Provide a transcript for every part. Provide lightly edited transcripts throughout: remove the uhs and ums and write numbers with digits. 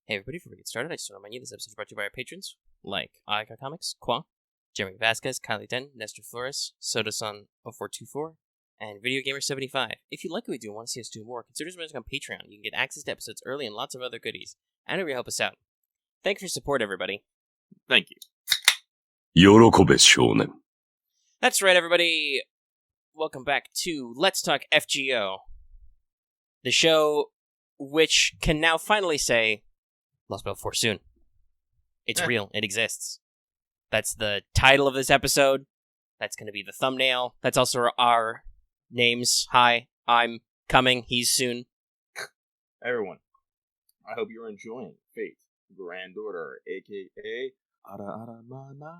Hey everybody, before we get started, I just want to remind you this episode is brought to you by our patrons, like Aika Comics, Qua, Jeremy Vasquez, Kylie Den, Nestor Flores, Sodasun0424, and Video Gamer 75. If you like what we do and want to see us do more, consider joining us on Patreon. You can get access to episodes early and lots of other goodies. And it will help us out. Thank you for your support, everybody. Thank you. 喜べ少年 That's right, everybody. Welcome back to Let's Talk FGO, the show which can now finally say Lostbelt 4 soon. It's real. It exists. That's the title of this episode. That's going to be the thumbnail. That's also our names. Hi, I'm coming. He's soon. Everyone, I hope you're enjoying Fate, Granddaughter, a.k.a. Ara Mana.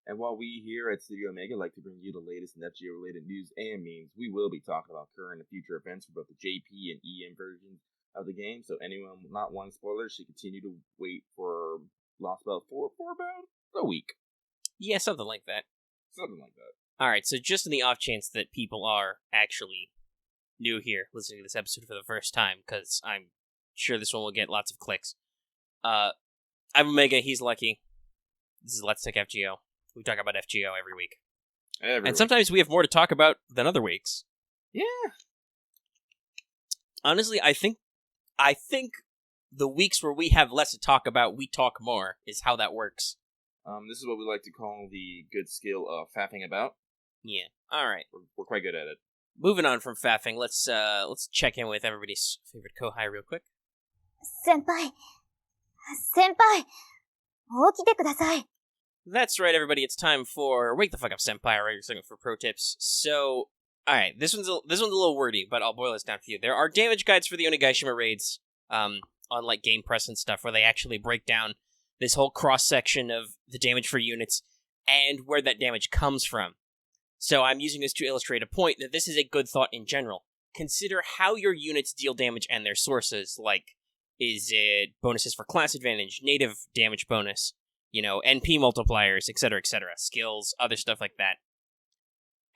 And while we here at Studio Omega like to bring you the latest FGO-related news and memes, we will be talking about current and future events for both the JP and EM versions of the game, so anyone not wanting spoilers should continue to wait for Lostbelt 4 for about a week. Yeah, something like that. Something like that. Alright, so just in the off chance that people are actually new here, listening to this episode for the first time, because I'm sure this one will get lots of clicks. I'm Omega, he's Lucky. This is Let's Talk FGO. We talk about FGO every week. And sometimes we have more to talk about than other weeks. Yeah. Honestly, I think the weeks where we have less to talk about, we talk more, is how that works. This is what we like to call the good skill of faffing about. Yeah. All right. We're quite good at it. Moving on from faffing, let's check in with everybody's favorite Kohai real quick. 先輩、起きてください。 That's right, everybody. It's time for Wake the Fuck Up Senpai, right? You're looking for pro tips. So, all right, this one's a little wordy, but I'll boil this down for you. There are damage guides for the Onigashima raids, on like Game Press and stuff, where they actually break down this whole cross section of the damage for units and where that damage comes from. So I'm using this to illustrate a point that this is a good thought in general. Consider how your units deal damage and their sources. Like, is it bonuses for class advantage, native damage bonus? You know, NP multipliers, etc., skills, other stuff like that.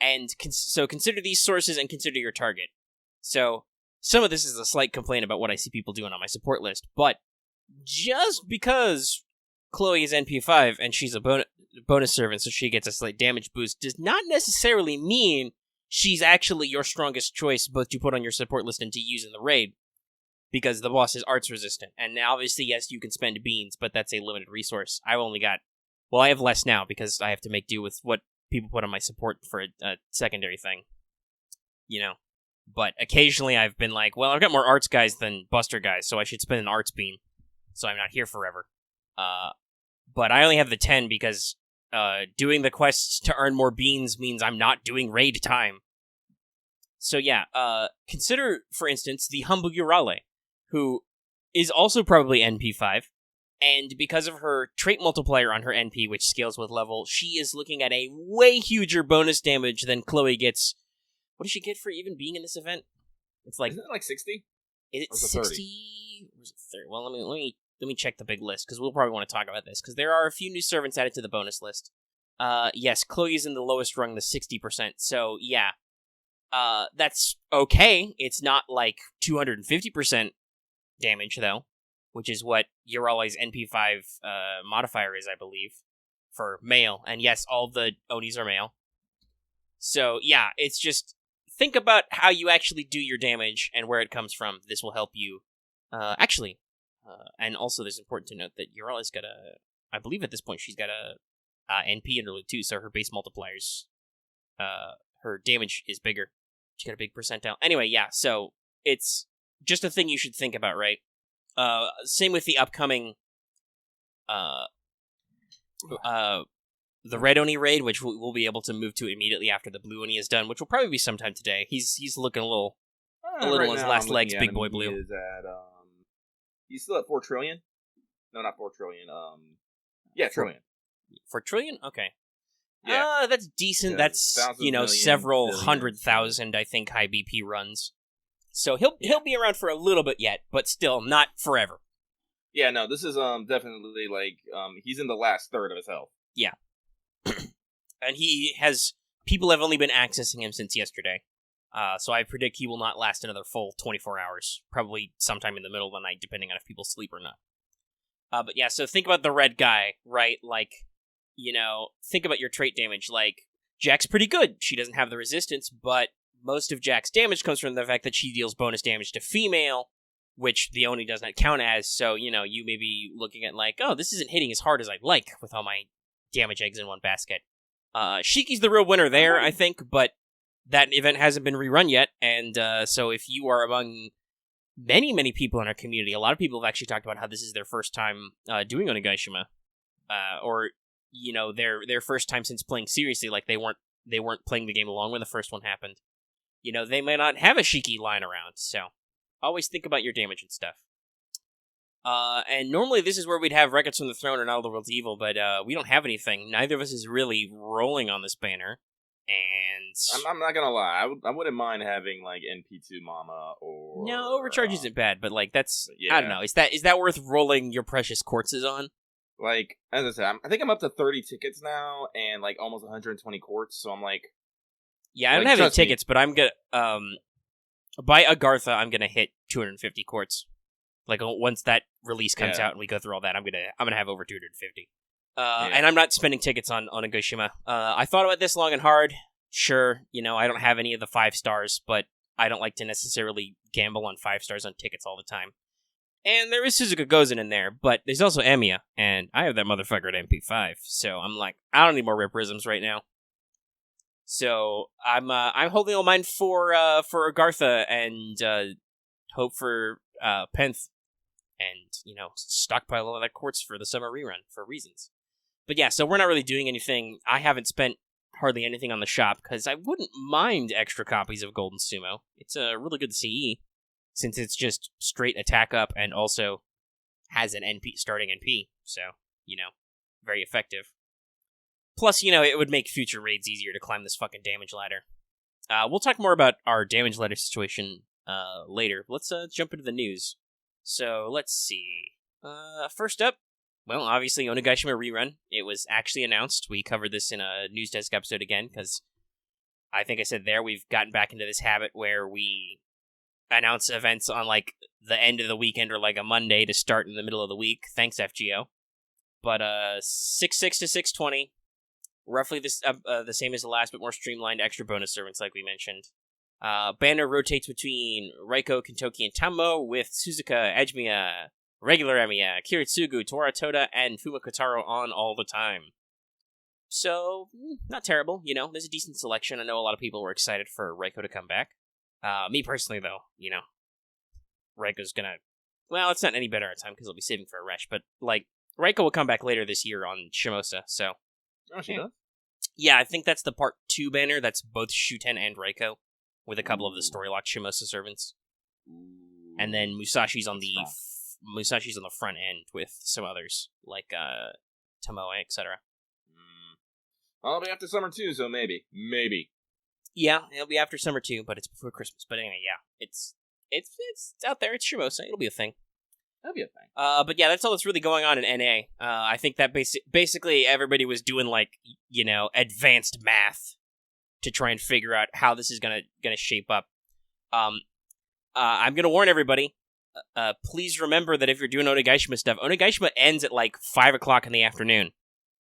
And so consider these sources and consider your target. So some of this is a slight complaint about what I see people doing on my support list, but just because Chloe is NP5 and she's a bonus servant, so she gets a slight damage boost, does not necessarily mean she's actually your strongest choice both to put on your support list and to use in the raid. Because the boss is arts resistant. And now, obviously, yes, you can spend beans, but that's a limited resource. I have less now because I have to make do with what people put on my support for a secondary thing. You know? But occasionally I've been like, well, I've got more arts guys than buster guys, so I should spend an arts bean. So I'm not here forever. But I only have the 10 because doing the quests to earn more beans means I'm not doing raid time. So yeah, consider, for instance, the humble Urale, who is also probably NP5, and because of her trait multiplier on her NP, which scales with level, she is looking at a way huger bonus damage than Chloe gets. What does she get for even being in this event? It's like... Isn't it like 60? Is it 60? Or is it 30? Well, let me check the big list, because we'll probably want to talk about this, because there are a few new servants added to the bonus list. Yes, Chloe is in the lowest rung, the 60%, so yeah. That's okay. It's not like 250% damage, though, which is what Urale's NP5 modifier is, I believe, for male. And yes, all the Onis are male. So, yeah, it's just, think about how you actually do your damage and where it comes from. This will help you. And also, it's important to note that Urale's got I believe at this point, she's got a NP interlude, too, so her base multipliers, her damage is bigger. She got a big percentile. Anyway, yeah, so it's just a thing you should think about, right? Same with the upcoming the Red Oni raid, which we'll be able to move to immediately after the Blue Oni is done, which will probably be sometime today. He's looking a little Right on his now, last I'm legs, looking big at boy him. Blue. He is at, he's still at 4 trillion? No, not 4 trillion. Yeah, trillion. 4 trillion? Okay. Yeah. That's decent. Yeah, That's, million, several billion. 100,000, I think, high BP runs. So he'll be around for a little bit yet, but still not forever. Yeah, no, this is definitely like he's in the last third of his health. Yeah. And people have only been accessing him since yesterday. So I predict he will not last another full 24 hours. Probably sometime in the middle of the night, depending on if people sleep or not. But yeah, so think about the red guy, right? Like, think about your trait damage. Like, Jack's pretty good. She doesn't have the resistance, but most of Jack's damage comes from the fact that she deals bonus damage to female, which the Oni does not count as. So, you may be looking at like, oh, this isn't hitting as hard as I'd like with all my damage eggs in one basket. Shiki's the real winner there, I think, but that event hasn't been rerun yet, and so if you are among many, many people in our community, a lot of people have actually talked about how this is their first time doing Onigashima, or their first time since playing seriously. Like they weren't playing the game along when the first one happened. They may not have a Shiki lying around, so always think about your damage and stuff. And normally this is where we'd have Records from the Throne or Not All the World's Evil, but we don't have anything. Neither of us is really rolling on this banner. And I'm not gonna lie, I wouldn't mind having like NP2 Mama or no, Overcharge isn't bad, but like that's yeah. I don't know. Is that worth rolling your precious quartzes on? Like as I said, I think I'm up to 30 tickets now and like almost 120 quartz. So I'm like, yeah, I don't have any tickets, but I'm gonna by Agartha, I'm gonna hit 250 quartz. Like once that release comes out and we go through all that, I'm gonna have over 250. And I'm not spending tickets on Onigashima. I thought about this long and hard. Sure, I don't have any of the 5 stars, but I don't like to necessarily gamble on 5 stars on tickets all the time. And there is Suzuka Gozen in there, but there's also Emiya, and I have that motherfucker at MP5, so I'm like, I don't need more Rip Prisms right now. So I'm holding on mine for Agartha and hope for Penth, and stockpile all that quartz for the summer rerun for reasons. But yeah, so we're not really doing anything. I haven't spent hardly anything on the shop because I wouldn't mind extra copies of Golden Sumo. It's a really good CE since it's just straight attack up and also has an NP starting NP. So, very effective. Plus, it would make future raids easier to climb this fucking damage ladder. We'll talk more about our damage ladder situation later. Let's jump into the news. So, let's see. First up, well, obviously, Onigashima rerun. It was actually announced. We covered this in a News Desk episode again, because I think I said there, we've gotten back into this habit where we announce events on, like, the end of the weekend or, like, a Monday to start in the middle of the week. Thanks, FGO. But, 6.6 to 6.20. Roughly the same as the last, but more streamlined extra bonus servants, like we mentioned. Banner rotates between Raiko, Kintoki, and Tammo, with Suzuka, Ejimiya, regular Emiya, Kiritsugu, Tora Toda, and Fumakotaro on all the time. So, not terrible, there's a decent selection. I know a lot of people were excited for Raiko to come back. Me personally, though, Raiko's gonna... Well, it's not any better at time, because I'll be saving for a Resh, but, like, Raiko will come back later this year on Shimosa, so... Oh, she does? Yeah, I think that's the Part 2 banner, that's both Shuten and Raiko, with a couple of the story-locked Shimosa servants. And then Musashi's on the... Musashi's on the front end with some others, like Tomoe, etc. I'll be after summer too, so maybe. Yeah, it'll be after summer too, but it's before Christmas. But anyway, yeah, it's out there. It's Shimosa. It'll be a thing. That'll be a thing. But yeah, that's all that's really going on in NA. I think that basically everybody was doing like advanced math to try and figure out how this is gonna shape up. I'm gonna warn everybody. Please remember that if you're doing Onigashima stuff, Onigashima ends at like 5 o'clock in the afternoon.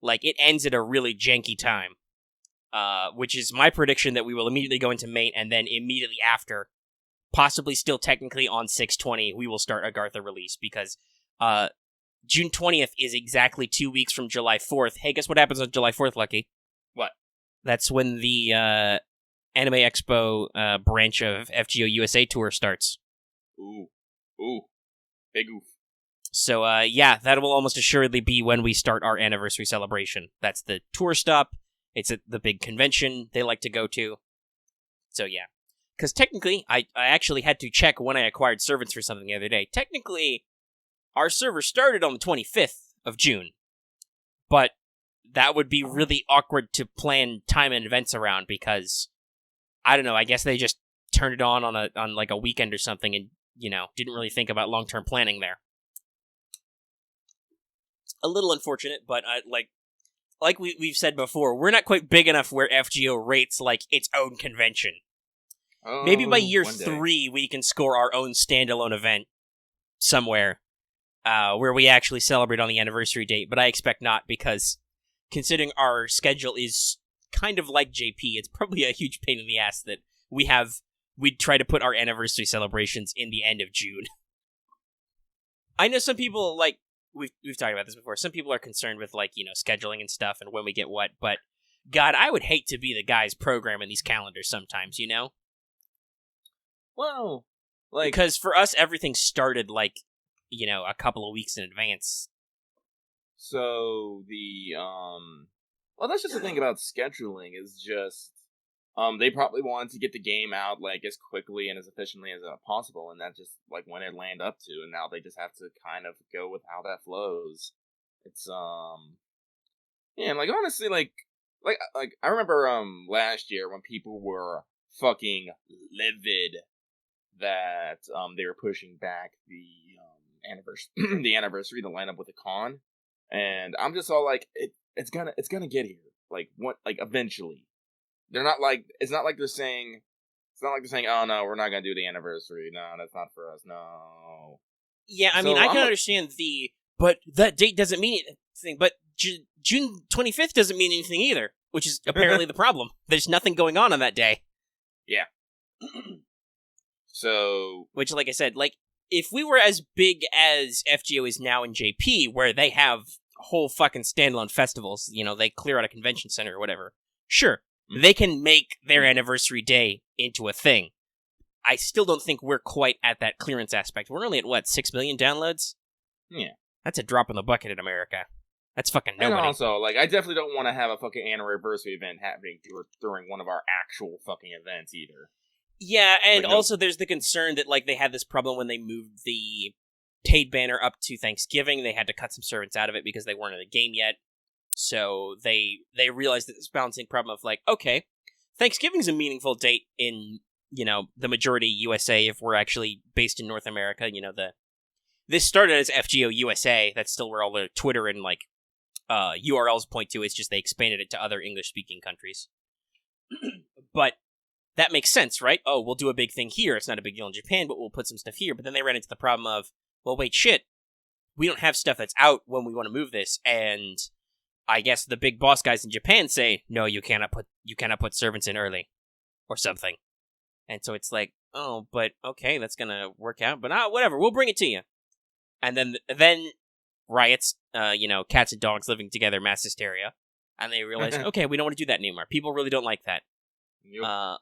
Like, it ends at a really janky time. Which is my prediction that we will immediately go into main, and then immediately after, possibly still technically on 6/20, we will start Agartha release, because June 20th is exactly 2 weeks from July 4th. Hey, guess what happens on July 4th, Lucky? What? That's when the Anime Expo branch of FGO USA tour starts. Ooh, big oof. So, yeah, that will almost assuredly be when we start our anniversary celebration. That's the tour stop. It's at the big convention they like to go to. So, yeah. Because technically, I actually had to check when I acquired servants for something the other day. Technically, our server started on the 25th of June. But that would be really awkward to plan time and events around, because, I don't know, I guess they just turned it on like a weekend or something and, didn't really think about long-term planning there. A little unfortunate, but like we've said before, we're not quite big enough where FGO rates like its own convention. Oh, maybe by year 3 we can score our own standalone event somewhere. where we actually celebrate on the anniversary date, but I expect not, because considering our schedule is kind of like JP, it's probably a huge pain in the ass that we'd try to put our anniversary celebrations in the end of June. I know some people, like, we've talked about this before, some people are concerned with, like, scheduling and stuff and when we get what, but God, I would hate to be the guys programming these calendars sometimes, Well, like... Because for us, everything started, like, a couple of weeks in advance. So, well, that's just the thing about scheduling, is just... they probably wanted to get the game out, like, as quickly and as efficiently as possible, and that just, like, when it landed up to, and now they just have to kind of go with how that flows. It's, yeah, like, honestly, like, I remember, last year when people were fucking livid that, they were pushing back the, anniversary to line up with the con, and I'm just all like, it's gonna get here, like, eventually. They're not like, it's not like they're saying, oh no, we're not gonna do the anniversary, no, that's not for us, no. Yeah, I mean, I can understand but that date doesn't mean anything, but June 25th doesn't mean anything either, which is apparently the problem. There's nothing going on that day. Yeah. So... Which, like I said, like, if we were as big as FGO is now in JP, where they have whole fucking standalone festivals, they clear out a convention center or whatever, sure, they can make their anniversary day into a thing. I still don't think we're quite at that clearance aspect. We're only at, 6 million downloads? Yeah. That's a drop in the bucket in America. That's fucking nobody. And also, like, I definitely don't want to have a fucking anniversary event happening during one of our actual fucking events either. Yeah, and also there's the concern that, like, they had this problem when they moved the Paid banner up to Thanksgiving. They had to cut some servants out of it because they weren't in the game yet. So they realized that this balancing problem of, like, okay, Thanksgiving's a meaningful date in, the majority USA if we're actually based in North America. This started as FGO USA. That's still where all the Twitter and, like, URLs point to. It's just they expanded it to other English-speaking countries. But that makes sense, right? Oh, we'll do a big thing here. It's not a big deal in Japan, but we'll put some stuff here. But then they ran into the problem of, well, wait, shit. We don't have stuff that's out when we want to move this. And I guess the big boss guys in Japan say, no, you cannot put servants in early. Or something. And so it's like, oh, but okay, that's gonna work out. But whatever, we'll bring it to you. And then riots, cats and dogs living together, mass hysteria. And they realize, okay, we don't want to do that anymore. People really don't like that. Yep.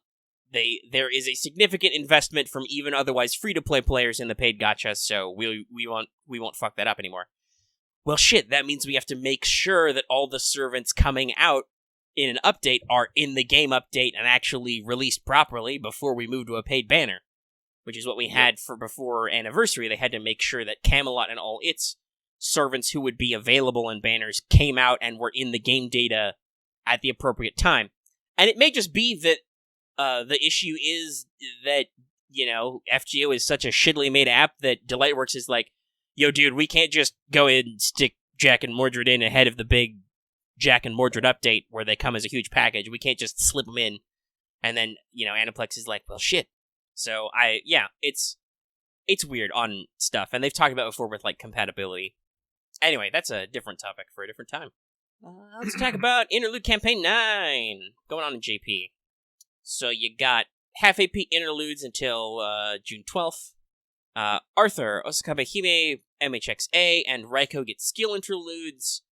There is a significant investment from even otherwise free-to-play players in the paid gacha, so we won't fuck that up anymore. Well, shit, that means we have to make sure that all the servants coming out in an update are in the game update and actually released properly before we move to a paid banner, which is what we had for before Anniversary. They had to make sure that Camelot and all its servants who would be available in banners came out and were in the game data at the appropriate time. And it may just be that the issue is that, FGO is such a shittily made app that Delightworks is like, yo, dude, we can't just go in and stick Jack and Mordred in ahead of the big Jack and Mordred update where they come as a huge package. We can't just slip them in. And then, Aniplex is like, well, shit. So, it's weird on stuff. And they've talked about it before with, like, compatibility. Anyway, that's a different topic for a different time. Let's talk about Interlude Campaign 9 going on in JP. So you got half AP Interludes until June 12th. Arthur, Osakabe Hime, MHXA, and Raiko get skill interludes.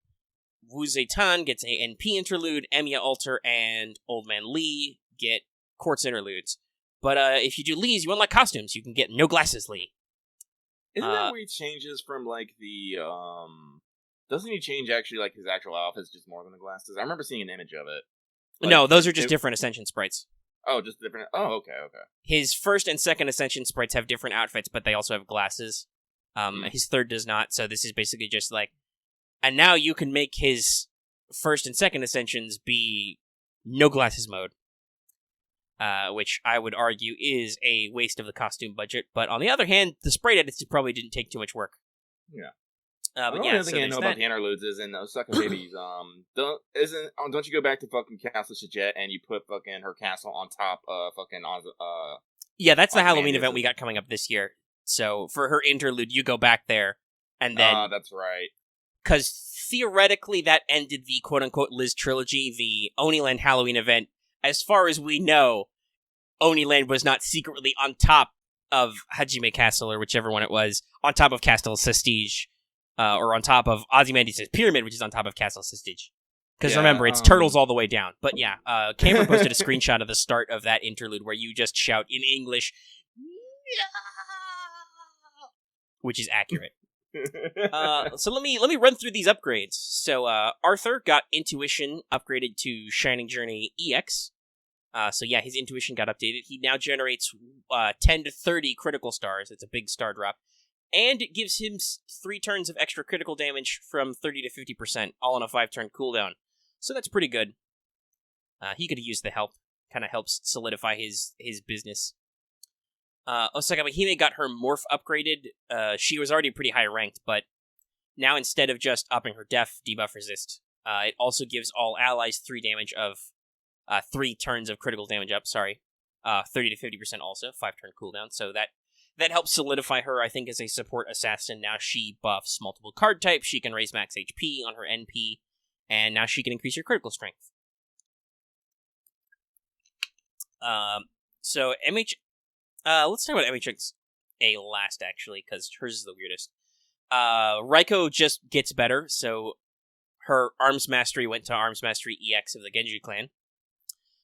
Wu Zetian gets a NP interlude. Emiya Alter and Old Man Lee get quartz interludes. But if you do Lee's, you unlock costumes. You can get no glasses Lee. Isn't that where he changes from, like, the, doesn't he change, actually, like, his actual outfits just more than the glasses? I remember seeing an image of it. Like, no, those are just different Ascension sprites. Oh, just different... Oh, okay. His first and second Ascension sprites have different outfits, but they also have glasses. His third does not, so this is basically just, like... And now you can make his first and second Ascensions be no glasses mode. Which I would argue is a waste of the costume budget. But on the other hand, the sprite edits probably didn't take too much work. Yeah. But the only thing I know about the interludes is in those sucker babies. Don't you go back to fucking Castle Shajet and you put fucking her castle on top of fucking Yeah, that's the Halloween event we got coming up this year. So for her interlude, you go back there And then... that's right. Because theoretically that ended the quote-unquote Liz trilogy, the Oniland Halloween event. As far as we know, Oniland was not secretly on top of Hajime Castle, or whichever one it was, on top of Castle Sistige, or on top of Ozymandias' Pyramid, which is on top of Castle Sistige. Because remember, it's turtles all the way down. But yeah, Cameron posted a screenshot of the start of that interlude where you just shout in English, which is accurate. So let me run through these upgrades. So Arthur got Intuition upgraded to Shining Journey EX. So yeah, his Intuition got updated. He now generates 10 to 30 critical stars. It's a big star drop. And it gives him 3 turns of extra critical damage from 30 to 50%, all on a 5-turn cooldown. So that's pretty good. He could have used the help. Kind of helps solidify his business. Osaka Mahime got her Morph upgraded. She was already pretty high ranked, but now instead of just upping her def, debuff resist, it also gives all allies 3 damage of 3 turns of critical damage up, 30 to 50% also, 5-turn cooldown. So that helps solidify her, I think, as a support assassin. Now she buffs multiple card types, she can raise max HP on her NP, and now she can increase her critical strength. So let's talk about MHXA last, actually, because hers is the weirdest. Raiko just gets better, so her Arms Mastery went to Arms Mastery EX of the Genji clan.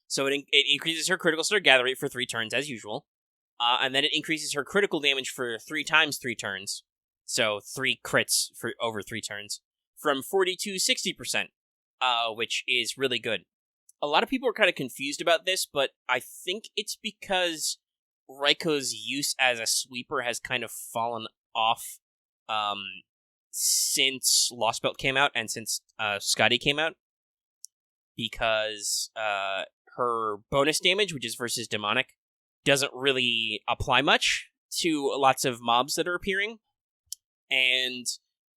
So it increases her critical star gather rate for 3 turns, as usual. And then it increases her critical damage for 3 times 3 turns. So 3 crits for over 3 turns. From 40 to 60%, which is really good. A lot of people are kind of confused about this, but I think it's because Raiko's use as a sweeper has kind of fallen off since Lostbelt came out and since Scotty came out. Because her bonus damage, which is versus demonic, doesn't really apply much to lots of mobs that are appearing. And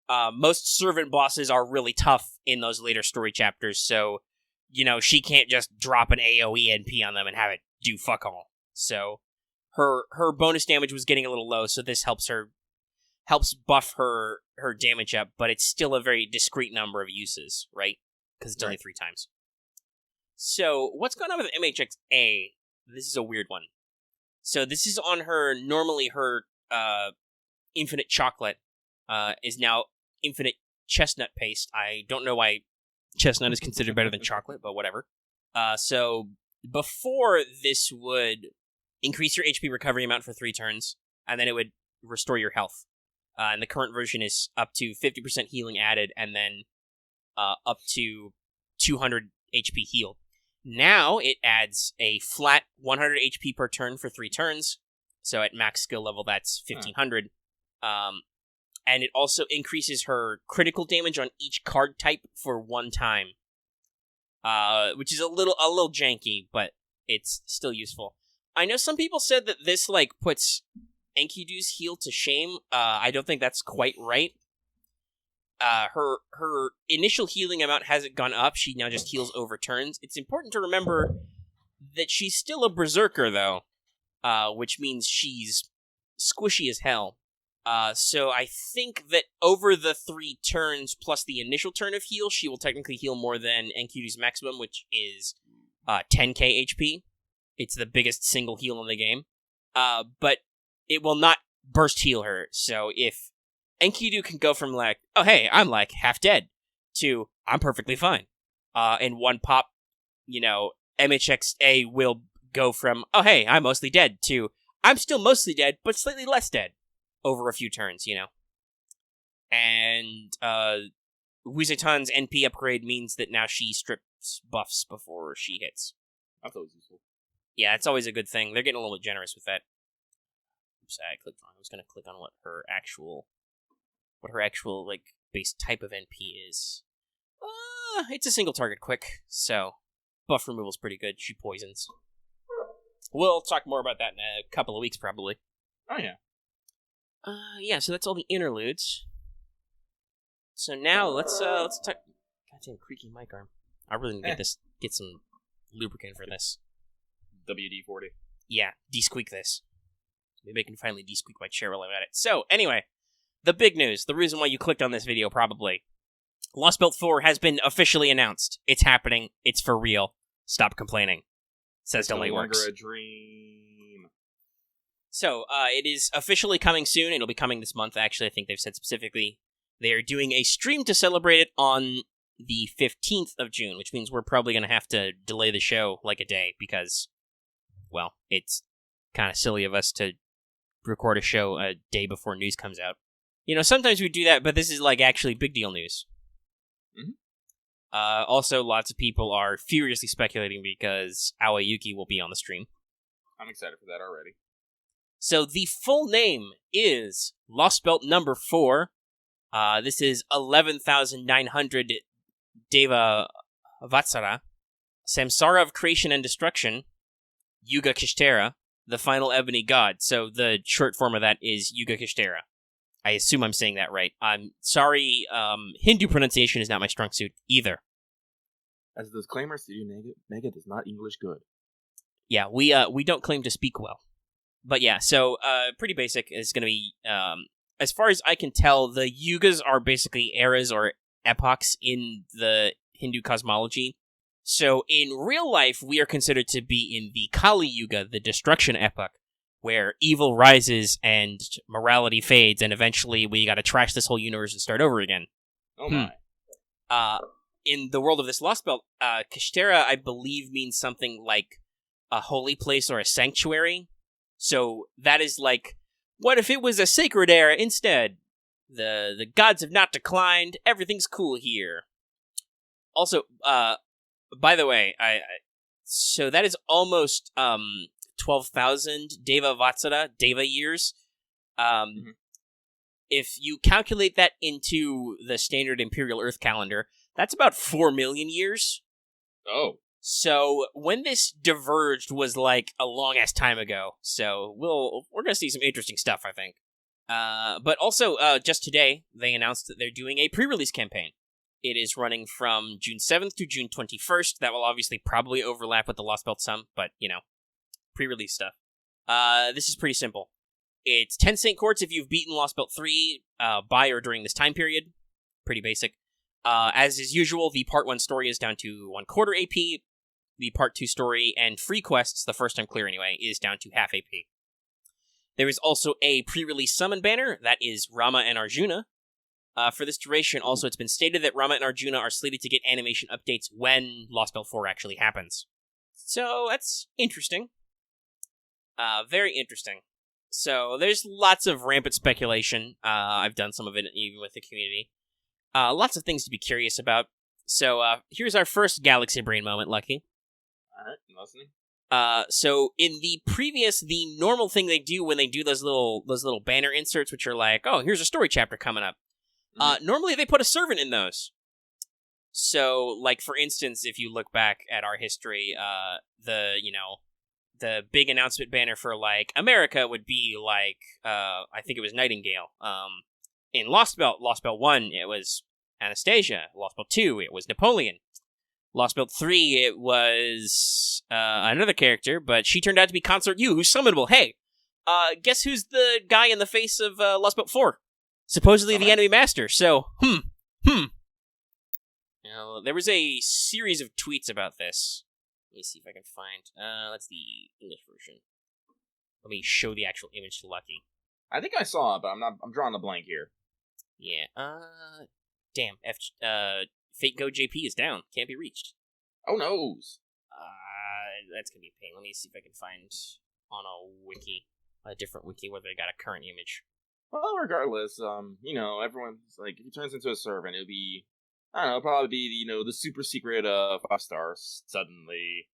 most servant bosses are really tough in those later story chapters, so, she can't just drop an AoE NP on them and have it do fuck all. So her bonus damage was getting a little low, so this helps buff her damage up, but it's still a very discrete number of uses, right? Because it's only 3 times. So, what's going on with MHXA? This is a weird one. So, this is on her, normally her Infinite Chocolate is now Infinite Chestnut Paste. I don't know why chestnut is considered better than chocolate, but whatever. So, before this would increase your HP recovery amount for 3 turns, and then it would restore your health. And the current version is up to 50% healing added, and then up to 200 HP healed. Now it adds a flat 100 HP per turn for 3 turns. So at max skill level, that's 1500. And it also increases her critical damage on each card type for 1 time. Which is a little janky, but it's still useful. I know some people said that this puts Enkidu's heal to shame. I don't think that's quite right. Her initial healing amount hasn't gone up. She now just heals over turns. It's important to remember that she's still a berserker, though, which means she's squishy as hell. So I think that over the 3 turns plus the initial turn of heal, she will technically heal more than Enkidu's maximum, which is 10k HP. It's the biggest single heal in the game. But it will not burst heal her. So if Enkidu can go from oh hey, I'm half dead, to I'm perfectly fine. In one pop, MHXA will go from, oh hey, I'm mostly dead, to I'm still mostly dead, but slightly less dead, over a few turns, And Wuzetan's NP upgrade means that now she strips buffs before she hits. That's always useful. Yeah, it's always a good thing. They're getting a little bit generous with that. Oops, I clicked wrong. I was going to click on what her actual base type of NP is. It's a single target quick, so buff removal's pretty good. She poisons. We'll talk more about that in a couple of weeks, probably. Oh, yeah. Yeah, so that's all the interludes. So now let's talk. Goddamn creaky mic arm. I really need to get some lubricant for this. WD-40. Yeah, de-squeak this. Maybe I can finally de-squeak my chair while I'm at it. So, anyway, the big news, the reason why you clicked on this video probably. Lostbelt 4 has been officially announced. It's happening. It's for real. Stop complaining. Says It's no longer DelayWorks. a dream. So, it is officially coming soon. It'll be coming this month, actually. I think they've said specifically. They are doing a stream to celebrate it on the 15th of June, which means we're probably going to have to delay the show like a day because, well, it's kind of silly of us to record a show a day before news comes out. You know, sometimes we do that, but this is, like, actually big deal news. Mhm. Also, lots of people are furiously speculating because Aoyuki will be on the stream. I'm excited for that already. So the full name is Lostbelt number 4. This is 11,900 Deva Vatsara, Samsara of Creation and Destruction, Yuga Kishtera, the final Ebony God. So the short form of that is Yuga Kishtera. I assume I'm saying that right. I'm sorry, Hindu pronunciation is not my strong suit either. As a disclaimer, Studio Mega does not English good. Yeah, we don't claim to speak well. But yeah, so pretty basic. It's going to be, as far as I can tell, the yugas are basically eras or epochs in the Hindu cosmology. So in real life, we are considered to be in the Kali Yuga, the destruction epoch, where evil rises and morality fades, and eventually we gotta trash this whole universe and start over again. Oh my. In the world of this Lost Belt, Kishtera, I believe, means something like a holy place or a sanctuary. So that is like, what if it was a sacred era instead? The gods have not declined. Everything's cool here. Also, by the way, so that is almost 12,000 Deva Vatsara, Deva years. If you calculate that into the standard Imperial Earth calendar, that's about 4 million years. Oh. So when this diverged was like a long ass time ago. So we're gonna see some interesting stuff, I think. But also, just today they announced that they're doing a pre-release campaign. It is running from June 7th to June 21st. That will obviously probably overlap with the Lost Belt some, but you know, pre-release stuff. This is pretty simple. It's 10 Saint Quartz if you've beaten Lost Belt 3 by or during this time period. Pretty basic. As is usual, the Part 1 story is down to 1/4 AP. The Part 2 story and free quests, the first time clear anyway, is down to half AP. There is also a pre-release summon banner, that is Rama and Arjuna. For this duration, also, it's been stated that Rama and Arjuna are slated to get animation updates when Lost Belt 4 actually happens. So, that's interesting. Very interesting. So, there's lots of rampant speculation. I've done some of it even with the community. Lots of things to be curious about. So, here's our first Galaxy Brain moment, Lucky. Alright, I'm listening. So in the previous, the normal thing they do when they do those little banner inserts, which are like, oh, here's a story chapter coming up. Normally they put a servant in those. So, like, for instance, if you look back at our history, the big announcement banner for, like, America would be, like, I think it was Nightingale. In Lost Belt 1, it was Anastasia. Lost Belt 2, it was Napoleon. Lost Belt 3, it was another character, but she turned out to be Consort Yu, who's summonable. Hey, guess who's the guy in the face of Lost Belt 4? Supposedly the enemy master, so, You know, there was a series of tweets about this. Let me see if I can find, that's the English version. Let me show the actual image to Lucky. I think I saw it, but I'm drawing a blank here. Yeah, damn, Fate Go JP is down. Can't be reached. Oh, noes. That's gonna be a pain. Let me see if I can find on a different wiki, whether they got a current image. Well, regardless, everyone's like, if he turns into a servant, it'll be, I don't know, probably be, the super secret 5 stars suddenly.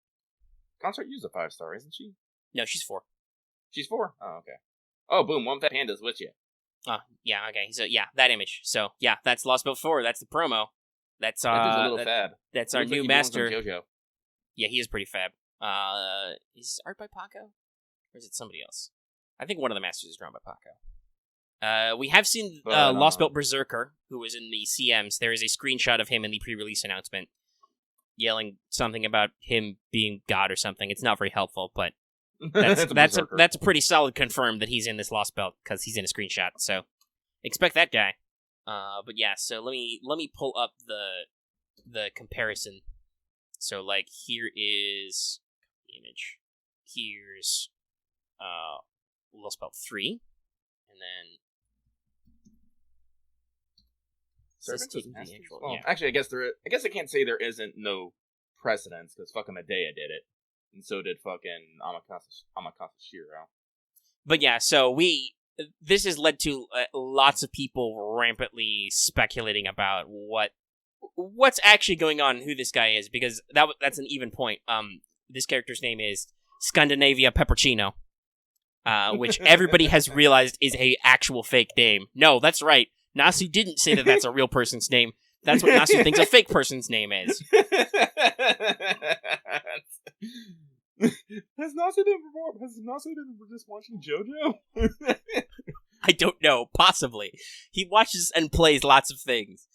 Consort used a 5 star, isn't she? No, she's 4. She's 4? Oh, okay. Oh, boom, one of that panda's with you. Yeah, okay. So, yeah, that image. So, yeah, that's Lost Belt 4. That's the promo. That's a little fab. That's our new master. JoJo. Yeah, he is pretty fab. Is art by Paco? Or is it somebody else? I think one of the masters is drawn by Paco. We have seen Lost Belt Berserker, who was in the CMs. There is a screenshot of him in the pre-release announcement, yelling something about him being God or something. It's not very helpful, but that's a pretty solid confirm that he's in this Lost Belt, because he's in a screenshot, so expect that guy. But yeah, so let me pull up the comparison. So like here is the image. Here's Lostbelt 3, and then Servants is the actual, well, yeah. actually, I guess I can't say there isn't no precedence because fucking Medea did it, and so did fucking Amakase Shiro. But yeah, so this has led to lots of people rampantly speculating about what's actually going on and who this guy is, because that's an even point. This character's name is Scandinavia Peppercino, which everybody has realized is a actual fake name. No, that's right. Nasu didn't say that that's a real person's name. That's what Nasu thinks a fake person's name is. Has Nasu been just watching JoJo? I don't know. Possibly. He watches and plays lots of things.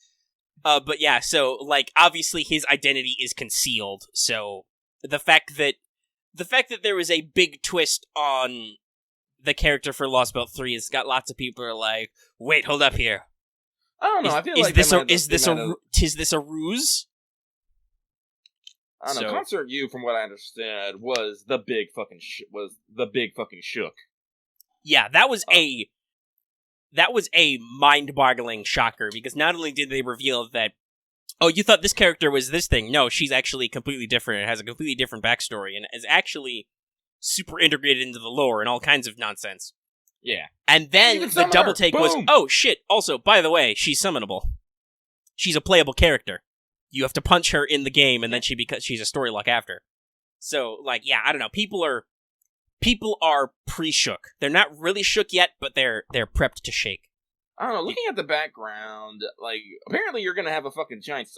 But yeah, so, like, obviously his identity is concealed, so the fact that there was a big twist on the character for Lostbelt 3 has got lots of people are like, wait, hold up here. I don't know. I feel like is this a ruse? I don't know. Concert U, from what I understood, was the big fucking shook. Yeah, that was a mind-boggling shocker, because not only did they reveal that, oh, you thought this character was this thing. No, she's actually completely different. It has a completely different backstory, and is actually super integrated into the lore and all kinds of nonsense. Yeah. And then the double take was, oh shit, also, by the way, she's summonable. She's a playable character. You have to punch her in the game, and then she's a story lock after. So, like, yeah, I don't know. People are pre-shook. They're not really shook yet, but they're prepped to shake. I don't know. Looking at the background, like, apparently you're gonna have a fucking giant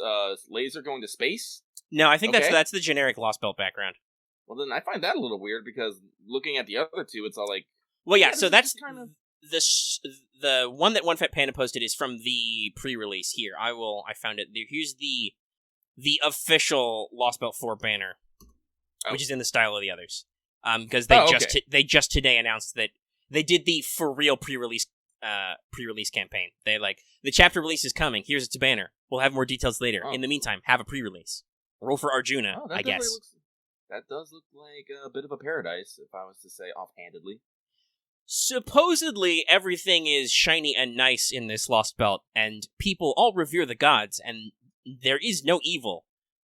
laser going to space. No, I think that's the generic Lostbelt background. Well, then I find that a little weird, because looking at the other two, it's all like... Well, yeah, so that's kind of... The one that One Fat Panda posted is from the pre-release here. I found it. Here's the official Lostbelt 4 banner, which is in the style of the others. Because they just today announced that they did the for real pre-release campaign. They like, the chapter release is coming. Here's its banner. We'll have more details later. In the meantime, have a pre-release. Roll for Arjuna, I guess. That does look like a bit of a paradise, if I was to say offhandedly. Supposedly, everything is shiny and nice in this Lostbelt, and people all revere the gods, and there is no evil.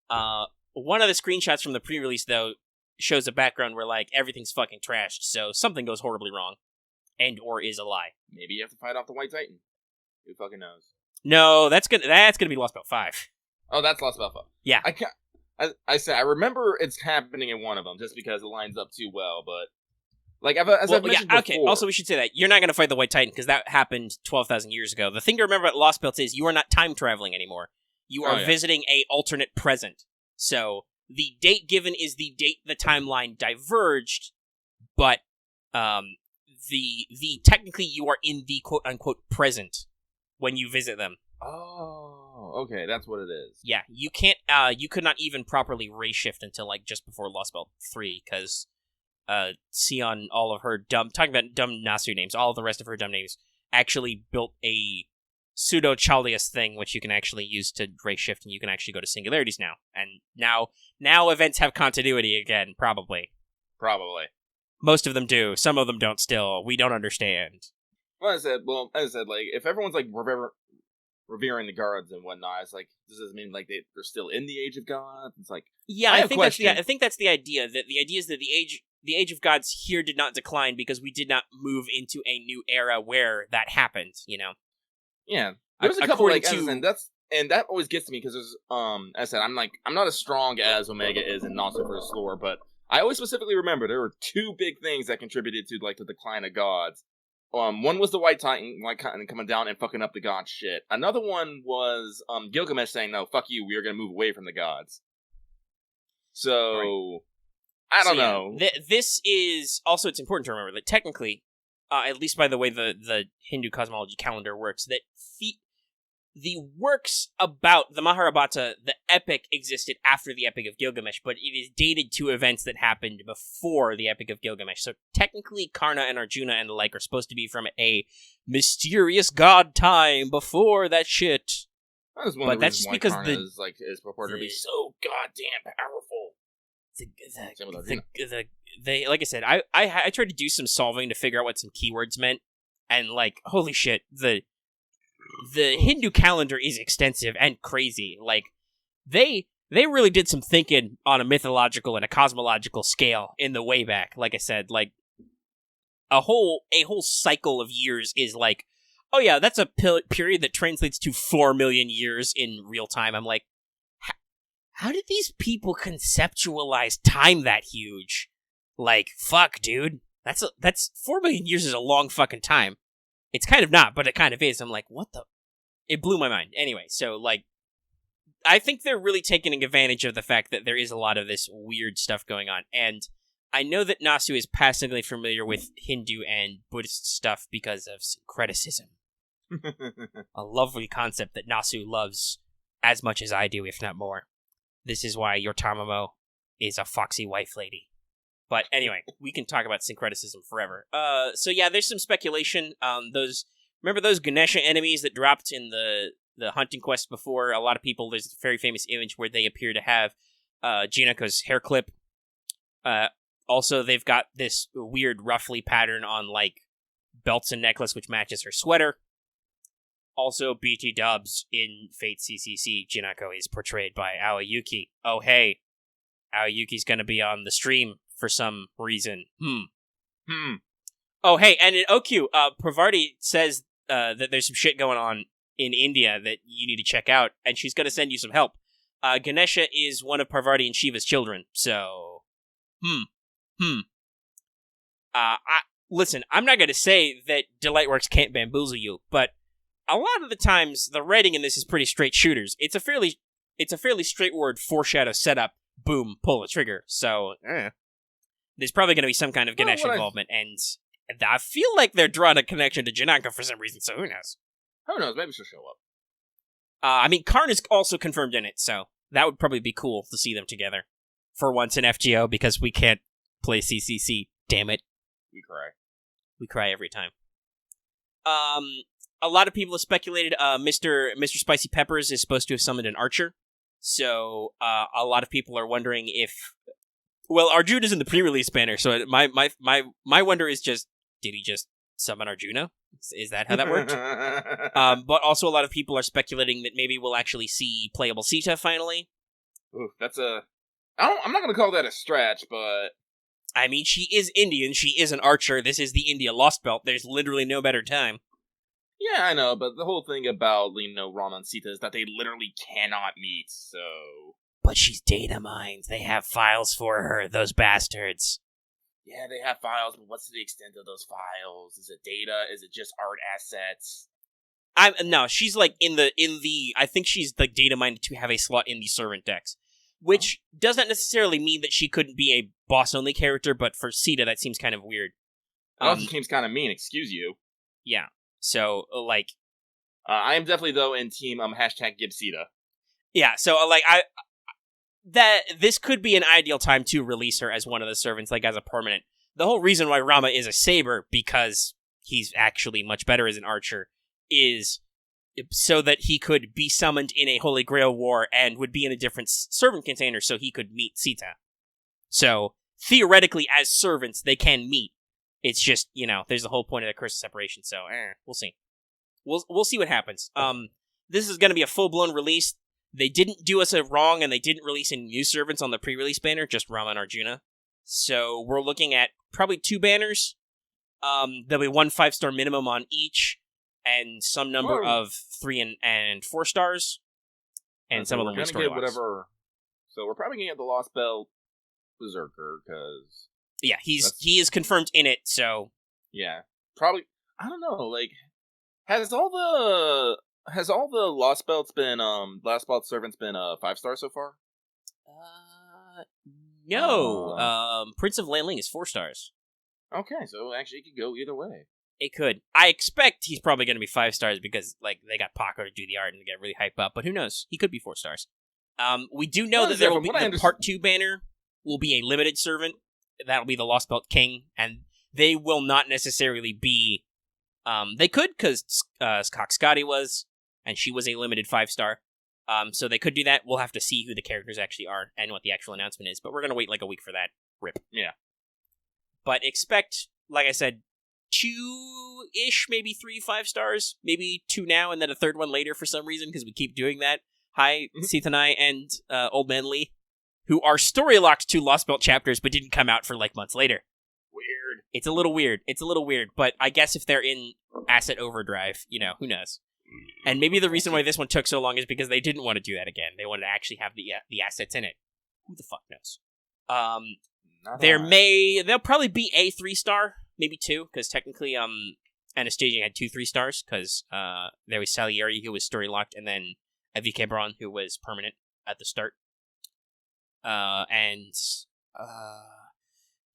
One of the screenshots from the pre-release, though, shows a background where, like, everything's fucking trashed, so something goes horribly wrong. And or is a lie. Maybe you have to fight off the White Titan. Who fucking knows? No, that's gonna be Lostbelt 5. Oh, that's Lostbelt 5. Yeah. I remember it's happening in one of them, just because it lines up too well, but... Like, as I've mentioned before... Okay, also we should say that. You're not going to fight the White Titan, because that happened 12,000 years ago. The thing to remember about Lostbelt is you are not time-traveling anymore. You are visiting a alternate present. So, the date given is the date the timeline diverged, but, the technically you are in the quote-unquote present when you visit them. Oh, okay, that's what it is. Yeah, you can't, you could not even properly ray shift until, like, just before Lostbelt 3, because... Sion, all of her talking about dumb Nasu names, all of the rest of her dumb names, actually built a pseudo-Chalias thing, which you can actually use to ray shift, and you can actually go to singularities now. And now events have continuity again, probably. Probably. Most of them do. Some of them don't still. We don't understand. Well, as I said, like, if everyone's, like, revering the gods and whatnot, it's like, does this mean, like, they're still in the Age of Gods? It's like, yeah, I think that's the idea. That the idea is that the Age of Gods here did not decline because we did not move into a new era where that happened, you know? Yeah. There's a couple, like, and that always gets to me, because there's, as I said, I'm not as strong as Omega is in Nosfer's lore, but I always specifically remember there were two big things that contributed to, like, the decline of gods. One was the White Titan coming down and fucking up the god shit. Another one was, Gilgamesh saying, no, fuck you, we are gonna move away from the gods. So... Right. I don't know. This is also, it's important to remember that technically, at least by the way the Hindu cosmology calendar works, that the works about the Mahabharata, the epic, existed after the Epic of Gilgamesh, but it is dated to events that happened before the Epic of Gilgamesh. So technically, Karna and Arjuna and the like are supposed to be from a mysterious god time before that shit. But that's just because Karna is purported to be so goddamn powerful. They like I said, I tried to do some solving to figure out what some keywords meant, and like, holy shit, the Hindu calendar is extensive and crazy. Like, they really did some thinking on a mythological and a cosmological scale in the way back. Like I said, like a whole cycle of years is like, oh yeah, that's a period that translates to 4 million years in real time. I'm like, how did these people conceptualize time that huge? Like, fuck, dude, that's 4 million years is a long fucking time. It's kind of not, but it kind of is. I'm like, what the? It blew my mind. Anyway, so, like, I think they're really taking advantage of the fact that there is a lot of this weird stuff going on. And I know that Nasu is passively familiar with Hindu and Buddhist stuff because of syncretism. A lovely concept that Nasu loves as much as I do, if not more. This is why your Tamamo is a foxy wife lady. But anyway, we can talk about syncretism forever. So yeah, there's some speculation. Remember those Ganesha enemies that dropped in the hunting quest before? A lot of people, there's a very famous image where they appear to have Jinako's hair clip. Also, they've got this weird ruffly pattern on like belts and necklace, which matches her sweater. Also, BT dubs in Fate CCC, Jinako is portrayed by Aoyuki. Oh hey, Aoyuki's gonna be on the stream for some reason. Oh, hey, and in OQ, Pravarti says that there's some shit going on in India that you need to check out, and she's going to send you some help. Ganesha is one of Parvati and Shiva's children, so... Listen, I'm not going to say that Delightworks can't bamboozle you, but a lot of the times, the writing in this is pretty straight shooters. It's a fairly straightforward foreshadow setup, boom, pull the trigger, so... There's probably going to be some kind of Ganesha involvement, and I feel like they're drawing a connection to Janaka for some reason, so who knows? Who knows? Maybe she'll show up. I mean, Karn is also confirmed in it, so that would probably be cool to see them together. For once in FGO, because we can't play CCC, damn it. We cry. We cry every time. A lot of people have speculated Mr. Spicy Peppers is supposed to have summoned an archer, so a lot of people are wondering if... Well, Arjuna is in the pre-release banner, so my wonder is just, did he just summon Arjuna? Is that how that worked? But also a lot of people are speculating that maybe we'll actually see playable Sita finally. Ooh, I'm not going to call that a stretch, but... I mean, she is Indian, she is an archer, this is the India Lostbelt, there's literally no better time. Yeah, I know, but the whole thing about, Rama and Sita is that they literally cannot meet, so... But she's data mined. They have files for her, those bastards. Yeah, they have files, but what's the extent of those files? Is it data? Is it just art assets? No, she's like in the I think she's like data mined to have a slot in the servant decks. Which doesn't necessarily mean that she couldn't be a boss only character, but for Sita that seems kind of weird. It also seems kind of mean, excuse you. Yeah. So like I am definitely though in team hashtag give Sita. Yeah, so like this could be an ideal time to release her as one of the servants, like as a permanent. The whole reason why Rama is a saber, because he's actually much better as an archer, is so that he could be summoned in a Holy Grail war and would be in a different servant container so he could meet Sita. So, theoretically, as servants, they can meet. It's just, there's the whole point of the curse of separation, so, we'll see. We'll see what happens. This is going to be a full-blown release. They didn't do us a wrong, and they didn't release any new servants on the pre-release banner, just Rama and Arjuna. So we're looking at probably 2 banners. There'll be 1 5-star minimum on each, and some number of 3 and 4 stars. And some of them will be storylines. So we're probably going to get the Lostbelt Berserker, because... Yeah, he is confirmed in it, so... Yeah. Probably... I don't know, Has all the Lostbelt servants been 5-star so far? No. Prince of Lanling is 4 stars. Okay, so actually it could go either way. It could. I expect he's probably going to be 5 stars because, like, they got Paco to do the art and get really hype up. But who knows? He could be 4 stars. We do know that there will be the Part 2 banner will be a limited servant. That'll be the Lostbelt King, and they will not necessarily be. They could because Scotty was, and she was a limited 5 star. So they could do that. We'll have to see who the characters actually are and what the actual announcement is. But we're gonna wait like a week for that. Rip. Yeah. But expect, like I said, 2-ish, maybe 3 5 stars, maybe 2 now and then a third one later for some reason because we keep doing that. Hi, Seathanai and Old Man Lee, who are story locked to Lostbelt chapters but didn't come out for like months later. Weird. It's a little weird, but I guess if they're in Asset Overdrive, who knows? And maybe the reason why this one took so long is because they didn't want to do that again. They wanted to actually have the assets in it. Who the fuck knows? They'll probably be a 3 star, maybe 2, because technically Anastasia had 2 3 stars, because there was Salieri, who was story locked, and then Evie Cabron, who was permanent at the start.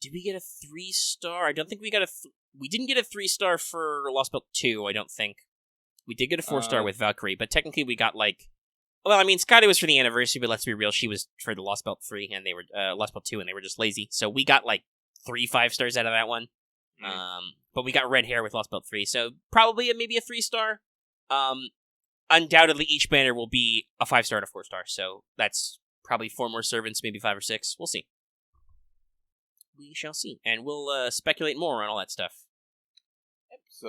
Did we get a 3 star? I don't think we got we didn't get a 3 star for Lostbelt 2, I don't think. We did get a 4 star with Valkyrie, but technically we got Scotty was for the anniversary, but let's be real, she was for the Lostbelt 3 and they were Lostbelt 2 and they were just lazy. So we got 3 5 stars out of that one. But we got red hair with Lostbelt 3, so probably maybe a 3 star. Undoubtedly each banner will be a 5 star to 4 star, so that's probably 4 more servants, maybe 5 or 6. We'll see. We shall see, and we'll speculate more on all that stuff. So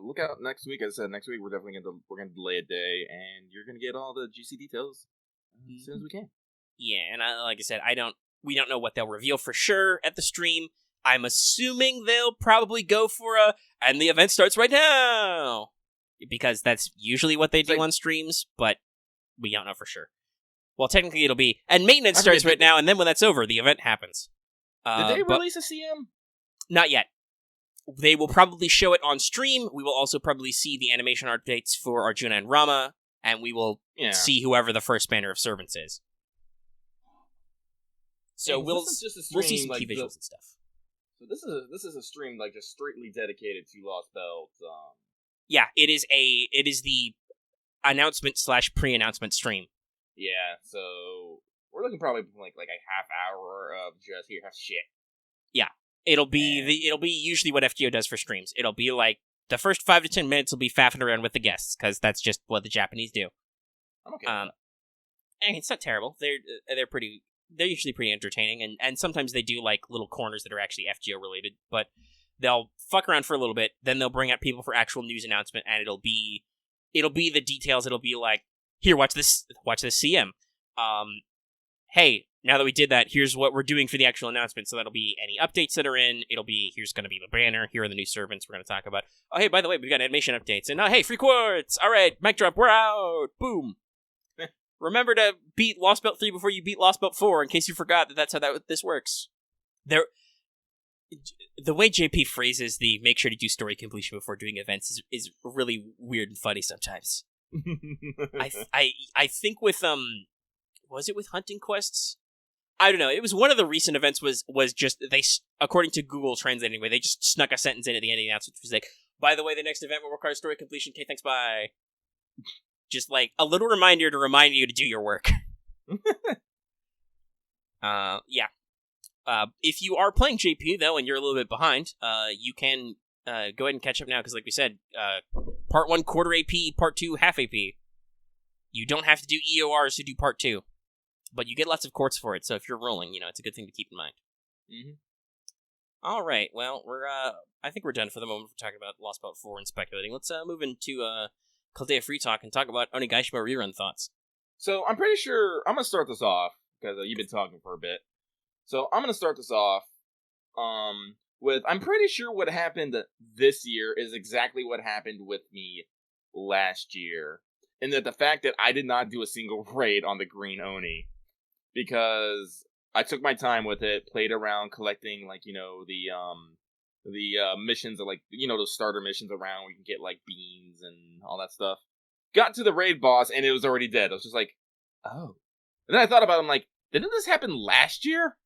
look out next week. As I said, next week we're definitely gonna delay a day, and you're gonna get all the juicy details as soon as we can. Yeah, and like I said, we don't know what they'll reveal for sure at the stream. I'm assuming they'll probably go for and the event starts right now, because that's usually what they do on streams, but we don't know for sure. Well, technically it'll be, and maintenance starts right now, and then when that's over, the event happens. Did they release a CM? Not yet. They will probably show it on stream. We will also probably see the animation updates for Arjuna and Rama, and we will see whoever the first banner of servants is. So we'll see some key visuals and stuff. So this is a stream just straightly dedicated to Lostbelt. Yeah, it is the announcement / pre-announcement stream. Yeah, so we're looking probably like a half hour of just here have shit. Yeah. It'll be usually what FGO does for streams. It'll be the first 5 to 10 minutes will be faffing around with the guests, because that's just what the Japanese do. I'm okay with that. And it's not terrible. They're usually pretty entertaining, and sometimes they do little corners that are actually FGO related, but they'll fuck around for a little bit, then they'll bring out people for actual news announcement, and it'll be the details. It'll be here, watch this CM. Hey, now that we did that, here's what we're doing for the actual announcement. So that'll be any updates that are in. It'll be, here's going to be the banner. Here are the new servants we're going to talk about. Oh, hey, by the way, we've got animation updates. And hey, free quartz. All right, mic drop, we're out. Boom. Remember to beat Lostbelt 3 before you beat Lostbelt 4, in case you forgot that's how this works. The way JP phrases the make sure to do story completion before doing events is really weird and funny sometimes. I think with, was it with Hunting Quests? I don't know. It was one of the recent events was just, they, according to Google Translate anyway, they just snuck a sentence in at the end of the announcement, which was by the way, the next event will require story completion. Okay, thanks, bye. Just a little reminder to remind you to do your work. Yeah. If you are playing JP, though, and you're a little bit behind, you can go ahead and catch up now, because like we said, Part 1, quarter AP, Part 2, half AP. You don't have to do EORs to do Part 2. But you get lots of quartz for it, so if you're rolling, it's a good thing to keep in mind. Mm-hmm. All right, well, I think we're done for the moment for talking about Lostbelt 4 and speculating. Let's move into Caldea Free Talk and talk about Onigashima rerun thoughts. So I'm pretty sure I'm going to start this off, because you've been talking for a bit. So I'm going to start this off with, I'm pretty sure what happened this year is exactly what happened with me last year. And that the fact that I did not do a single raid on the green Oni. Because I took my time with it, played around collecting, the missions, of those starter missions around where you can get, beans and all that stuff. Got to the raid boss, and it was already dead. I was just oh. And then I thought about it, didn't this happen last year?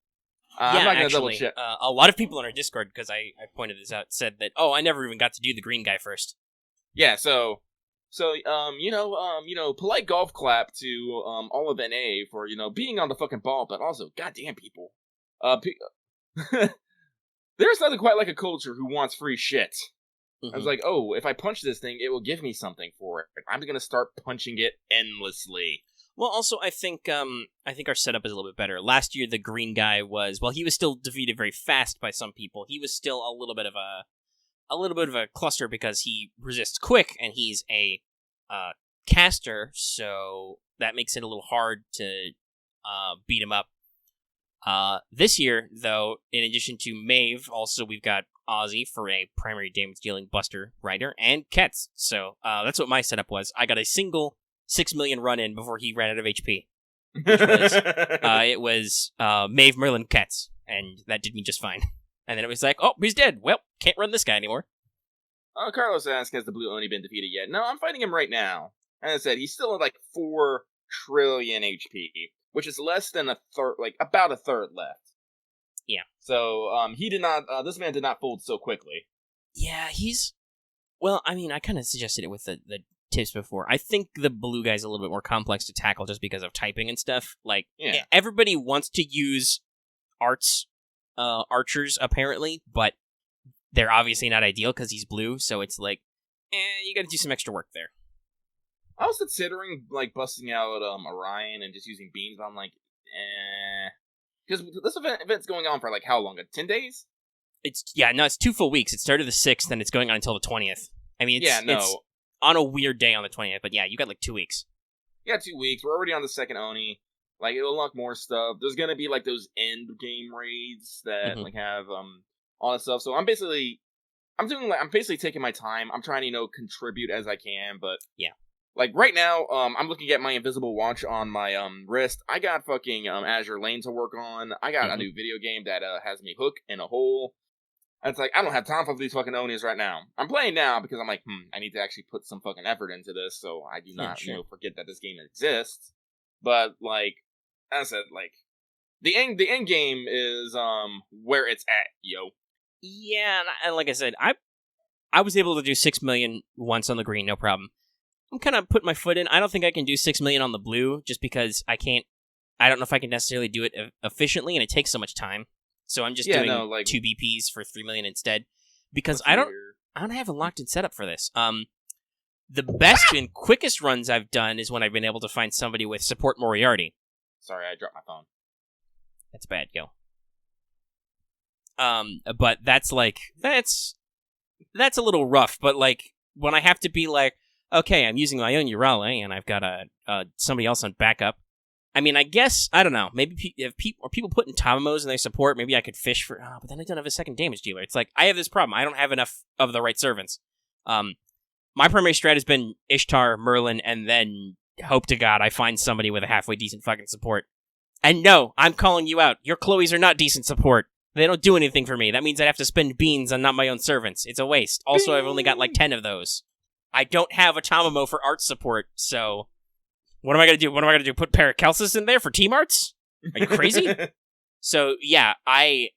I'm not gonna double actually, check. a lot of people in our Discord, because I pointed this out, said that, I never even got to do the green guy first. Yeah, so polite golf clap to all of NA for being on the fucking ball, but also, goddamn people, there's nothing quite like a culture who wants free shit. Mm-hmm. I was like, oh, if I punch this thing, it will give me something for it. I'm gonna start punching it endlessly. Well, also, I think our setup is a little bit better. Last year, the green guy he was still defeated very fast by some people. He was still a little bit of a cluster because he resists quick and he's a caster, so that makes it a little hard to beat him up. This year, though, in addition to Maeve, also we've got Ozzy for a primary damage dealing Buster Rider and Ketz. So that's what my setup was. I got a single 6 million run in before he ran out of HP. It was Maeve, Merlin, Ketz, and that did me just fine. And then it was like, oh, he's dead. Well, can't run this guy anymore. Carlos asks, has the blue Oni been defeated yet? No, I'm fighting him right now. As I said, he's still at like 4 trillion HP, which is less than a third, like about a third left. Yeah. So, he did not, this man did not fold so quickly. Yeah, well, I mean, I kind of suggested it with the tips before. I think the blue guy's a little bit more complex to tackle just because of typing and stuff. Like, everybody wants to use archers, apparently, but they're obviously not ideal because he's blue, so it's like, you gotta do some extra work there. I was considering, like, busting out Orion and just using beams, but I'm like, because this event's going on for, like, how long? 10 days? It's 2 full weeks. It started the 6th, and it's going on until the 20th. I mean, it's on a weird day on the 20th, but yeah, you got, like, 2 weeks. Yeah, 2 weeks. We're already on the second Oni. Like, it'll unlock more stuff. There's gonna be, like, those end game raids that, like, have, all that stuff. So I'm basically taking my time. I'm trying to, contribute as I can, but yeah. Like, right now, I'm looking at my invisible watch on my, wrist. I got fucking, Azure Lane to work on. I got a new video game that, has me hook in a hole. And it's like, I don't have time for these fucking Onis right now. I'm playing now because I'm like, I need to actually put some fucking effort into this so I do not, forget that this game exists. But, like, as I said, like, the end game is, where it's at, yo. Yeah, and like I said, I was able to do 6 million once on the green, no problem. I'm kind of putting my foot in. I don't think I can do 6 million on the blue, just because I don't know if I can necessarily do it efficiently, and it takes so much time. So I'm just doing 2 BPs for 3 million instead, because I don't have a locked-in setup for this. The best and quickest runs I've done is when I've been able to find somebody with support Moriarty. Sorry, I dropped my phone. That's bad, yo. But that's a little rough, but like, when I have to be like, okay, I'm using my own Urale, and I've got somebody else on backup. I mean, I guess, I don't know, maybe if people put in Tamamos in their support, maybe I could fish for, but then I don't have a second damage dealer. It's like, I have this problem, I don't have enough of the right servants. My primary strat has been Ishtar, Merlin, and then hope to God I find somebody with a halfway decent fucking support. And no, I'm calling you out, your Chloes are not decent support. They don't do anything for me. That means I'd have to spend beans on not my own servants. It's a waste. Also, I've only got like 10 of those. I don't have a Tamamo for art support, so what am I going to do? Put Paracelsus in there for team arts? Are you crazy? So, yeah, I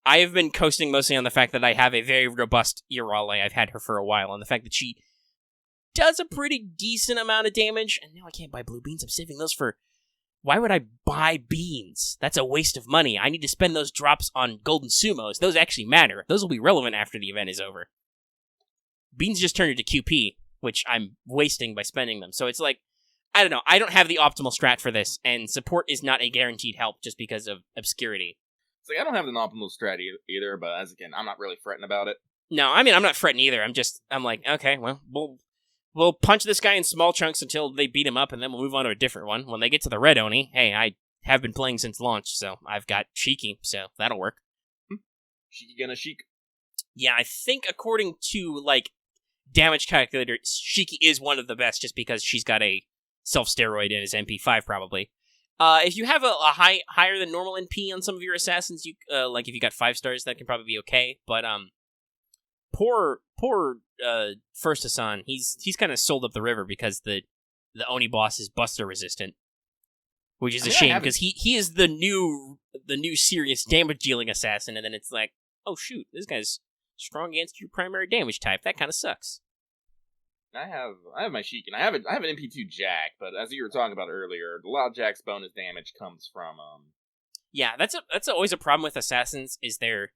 have been coasting mostly on the fact that I have a very robust Urale. I've had her for a while, and the fact that she does a pretty decent amount of damage. And now I can't buy blue beans. I'm saving those for... Why would I buy beans? That's a waste of money. I need to spend those drops on golden sumos. Those actually matter. Those will be relevant after the event is over. Beans just turned into QP, which I'm wasting by spending them. So it's like, I don't know. I don't have the optimal strat for this, and support is not a guaranteed help just because of obscurity. It's like, I don't have an optimal strat either, but as again, I'm not really fretting about it. No, I mean, I'm not fretting either. I'm like, okay, well, we'll punch this guy in small chunks until they beat him up, and then we'll move on to a different one. When they get to the red Oni, hey, I have been playing since launch, so I've got Shiki, so that'll work. Shiki gonna Sheik? Yeah, I think according to, like, damage calculator, Shiki is one of the best just because she's got a self-steroid in his MP5, probably. If you have a higher than normal NP on some of your assassins, you like if you got 5 stars, that can probably be okay, but poor First Hassan, he's kind of sold up the river because the Oni boss is Buster resistant. which is a shame because he is the new serious damage dealing assassin, and then it's like, oh shoot, this guy's strong against your primary damage type. That kind of sucks. I have my Sheik, and I have an MP2 Jack, but as you were talking about earlier, a lot of Jack's bonus damage comes from Yeah, that's always a problem with assassins. Is they're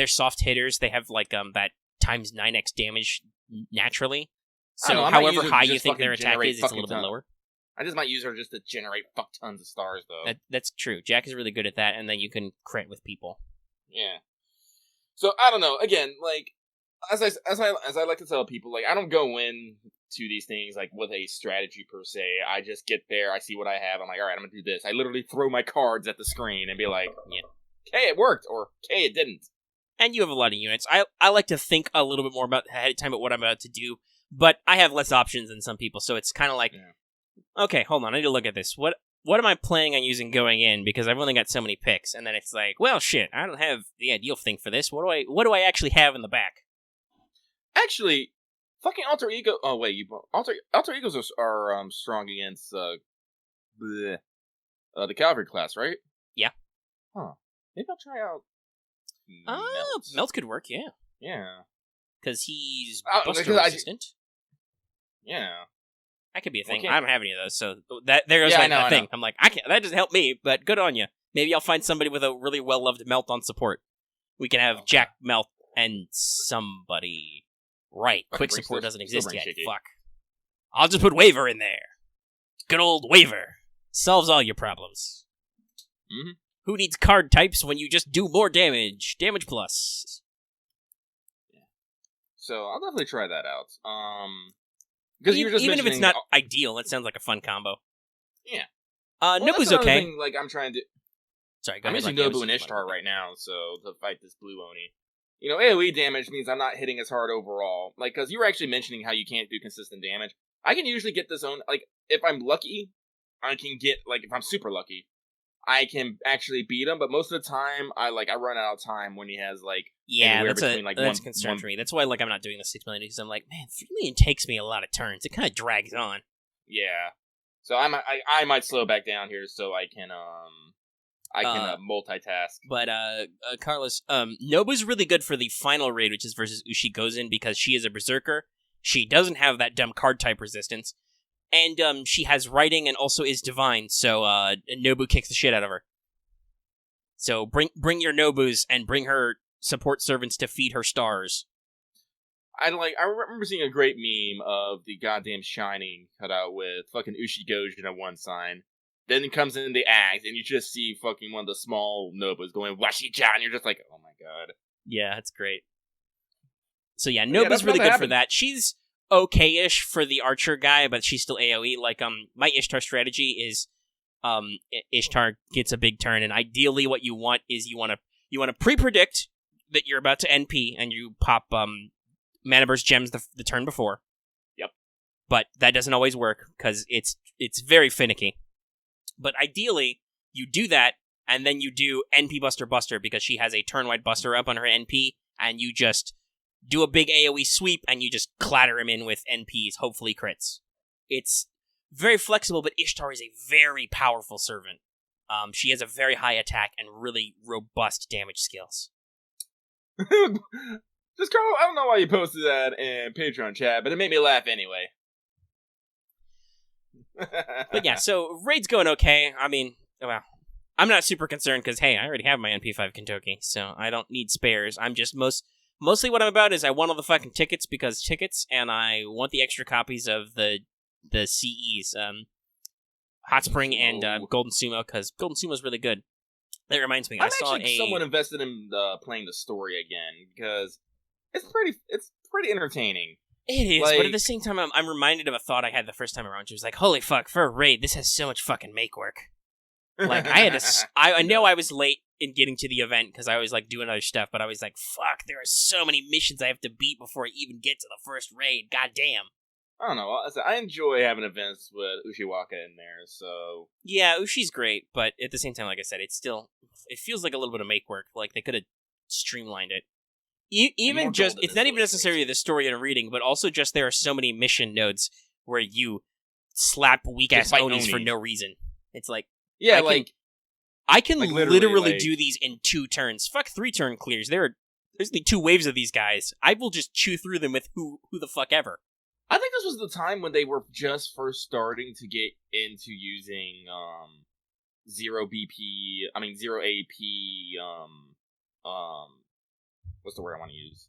soft hitters. They have like that times 9x damage naturally. So however high you think their attack is, it's a little bit lower. I just might use her just to generate fuck tons of stars, though. That's true. Jack is really good at that, and then you can crit with people. Yeah. So I don't know. Again, like as I like to tell people, like I don't go in to these things like with a strategy per se. I just get there, I see what I have, I'm like, all right, I'm gonna do this. I literally throw my cards at the screen and be like, yeah, okay, it worked, or okay, it didn't. And you have a lot of units. I like to think a little bit more about ahead of time about what I'm about to do, but I have less options than some people, so it's kind of like, okay, hold on, I need to look at this. What am I planning on using going in? Because I've only got so many picks, and then it's like, well, shit, I don't have the ideal thing for this. What do I actually have in the back? Actually, fucking alter ego. Oh wait, alter egos are strong against the cavalry class, right? Yeah. Huh. Maybe I'll try out. Melt could work, yeah. Yeah. Because he's buster resistant. Yeah. That could be a thing. I don't have any of those, so there goes that thing. I'm like, I can't. That doesn't help me, but good on you. Maybe I'll find somebody with a really well loved melt on support. We can have Jack melt and somebody. Right, quick support doesn't exist yet. Fuck. I'll just put Waver in there. Good old Waver. Solves all your problems. Mm-hmm. Who needs card types when you just do more damage? Damage plus. Yeah. So I'll definitely try that out. Because even if it's not ideal, it sounds like a fun combo. Yeah. Nobu's okay. Thing, like I'm trying to. Sorry, go I'm ahead. using Nobu and Ishtar right now, so to fight this blue Oni. You know, AoE damage means I'm not hitting as hard overall. Like, because you were actually mentioning how you can't do consistent damage. I can usually get this own, like, if I'm lucky, I can get, like, if I'm super lucky, I can actually beat him, but most of the time, I run out of time when he has, like, that's a concern for me. That's why, like, I'm not doing the 6 million, because I'm like, man, 3 million takes me a lot of turns. It kind of drags on. Yeah. So I might slow back down here so I can multitask. But, Carlos, Nobu's really good for the final raid, which is versus Ushigozin, because she is a berserker. She doesn't have that dumb card type resistance. And, she has writing and also is divine, so, Nobu kicks the shit out of her. So, bring your Nobus and bring her support servants to feed her stars. I remember seeing a great meme of the goddamn Shining cut out with fucking Ushigojin on one sign. Then it comes in the act, and you just see fucking one of the small Nobus going Washi-chan, and you're just like, oh my god. Yeah, that's great. So yeah, Nobu's really good for that. She's okay-ish for the archer guy, but she's still AoE. Like, my Ishtar strategy is, Ishtar gets a big turn, and ideally what you want is you want to pre-predict that you're about to NP, and you pop, Mana Burst gems the turn before. Yep. But that doesn't always work, because it's very finicky. But ideally, you do that, and then you do NP Buster, because she has a turn-wide Buster up on her NP, and you just do a big AoE sweep, and you just clatter him in with NPs, hopefully crits. It's very flexible, but Ishtar is a very powerful servant. She has a very high attack and really robust damage skills. Just Carl, I don't know why you posted that in Patreon chat, but it made me laugh anyway. But yeah, so raid's going okay. I mean, well, I'm not super concerned because, hey, I already have my NP5 Kentucky, so I don't need spares. I'm just mostly what I'm about is I want all the fucking tickets because tickets, and I want the extra copies of the CEs, Hot Spring and Golden Sumo, because Golden Sumo's really good. That reminds me, I'm actually somewhat invested in playing the story again because it's pretty entertaining. It is, but at the same time, I'm reminded of a thought I had the first time around. She was like, holy fuck, for a raid, this has so much fucking make work. Like, I know I was late in getting to the event because I was, like, doing other stuff, but I was like, fuck, there are so many missions I have to beat before I even get to the first raid. God damn. I don't know. I enjoy having events with Ushiwaka in there, so... Yeah, Ushi's great, but at the same time, like I said, it feels like a little bit of make work. Like, they could have streamlined it. Even just, it's not even necessarily the story and reading, but also just there are so many mission nodes where you slap weak-ass Onis for no reason. It's like, Yeah, I can like, literally like- do these in 2 turns. Fuck 3-turn clears. There's only 2 waves of these guys. I will just chew through them with who the fuck ever. I think this was the time when they were just first starting to get into using zero AP, what's the word I want to use?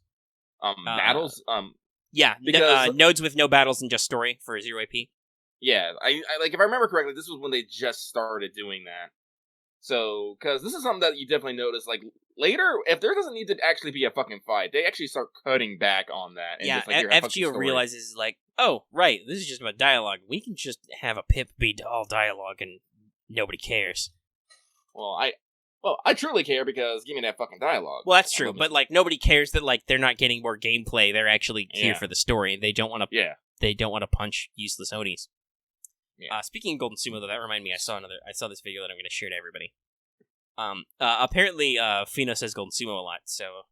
Battles. Yeah, because nodes with no battles and just story for 0 AP. yeah, I like if I remember correctly, this was when they just started doing that. So, because this is something that you definitely notice, like later, if there doesn't need to actually be a fucking fight, they actually start cutting back on that. And Yeah, just, like, here, have fucking FGO story. realizes like, oh right, this is just about dialogue. We can just have a pip be all dialogue and nobody cares. Well, I truly care because give me that fucking dialogue. Well, that's I true, love but it. like nobody cares that like they're not getting more gameplay. They're actually here Yeah. for the story. They don't want to. Yeah. They don't want to punch useless Onis. Yeah. Speaking of Golden Sumo, though, that reminded me. I saw this video that I'm going to share to everybody. Apparently, Fino says Golden Sumo a lot. So,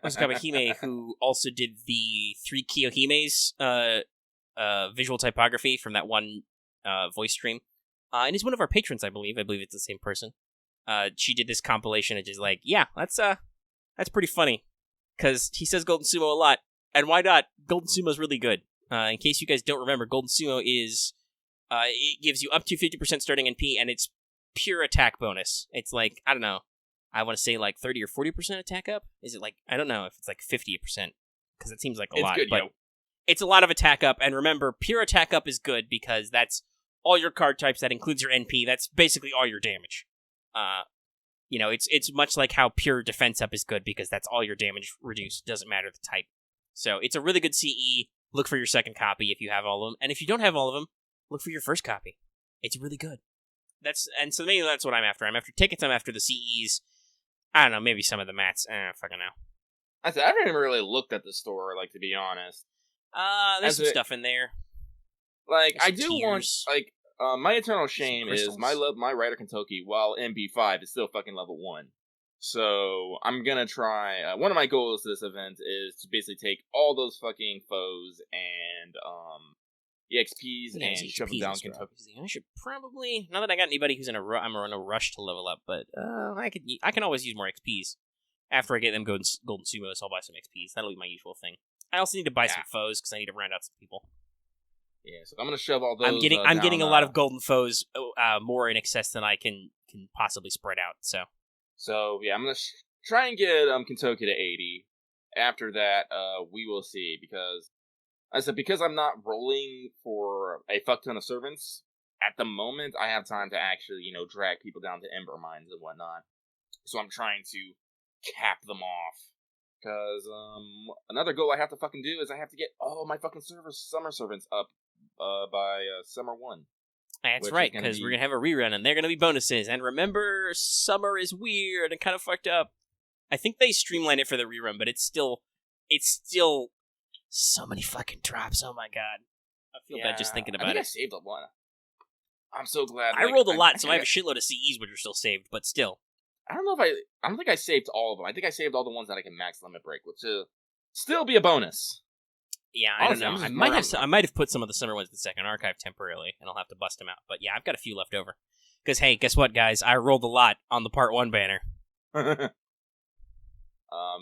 Osakawa Hime, who also did the 3 Kiyohimes visual typography from that one voice stream, and is one of our patrons, I believe. I believe it's the same person. She did this compilation and just like, yeah, that's pretty funny because he says Golden Sumo a lot, and why not? Golden Sumo is really good. In case you guys don't remember, Golden Sumo is it gives you up to 50% starting NP, and it's pure attack bonus. It's like, I don't know, I want to say like 30 or 40% attack up. Is it like, I don't know if it's like 50% because it seems like a lot, good, but it's a lot of attack up. And remember, pure attack up is good because that's all your card types. That includes your NP. That's basically all your damage. It's much like how pure defense up is good because that's all your damage reduced. Doesn't matter the type. So it's a really good CE. Look for your second copy if you have all of them, and if you don't have all of them, look for your first copy. It's really good. So maybe that's what I'm after. I'm after tickets. I'm after the CEs. I don't know. Maybe some of the mats. Fucking know. I haven't even really looked at the store, like, to be honest. There's some stuff in there. Like, There's I some do want, tiers. like, my eternal shame is crystals. my Rider Kentucky, while MP5 is still fucking level 1. So, I'm gonna try, one of my goals to this event is to basically take all those fucking foes and, EXPs Yeah, and it's shove them HPs down and stuff. Kentucky. I should probably, now that I got anybody who's I'm in a rush to level up, but I can always use more XPs. After I get them Golden Sumos, I'll buy some XPs. That'll be my usual thing. I also need to buy some foes because I need to round out some people. Yeah, so I'm gonna shove all those. I'm getting a lot of golden foes, more in excess than I can possibly spread out. So yeah, I'm gonna try and get Kentucky to 80. After that, we will see, because I said, because I'm not rolling for a fuck ton of servants at the moment, I have time to actually, drag people down to Ember Mines and whatnot. So I'm trying to cap them off. Because another goal I have to fucking do is I have to get all my fucking summer servants up by summer 1. That's Which right, is gonna because be- we're going to have a rerun, and they're going to be bonuses. And remember, summer is weird and kind of fucked up. I think they streamlined it for the rerun, but it's still so many fucking drops. Oh my god. I feel bad just thinking I about think I it. saved a lot. I'm so glad. I rolled a lot, so I have a shitload of CEs which are still saved, but still. I don't know if I don't think I saved all of them. I think I saved all the ones that I can max limit break, which will still be a bonus. Yeah, I Honestly, don't I'm know. just I might have put some of the summer ones in the second archive temporarily, and I'll have to bust them out. But yeah, I've got a few left over. Because hey, guess what, guys? I rolled a lot on the part 1 banner.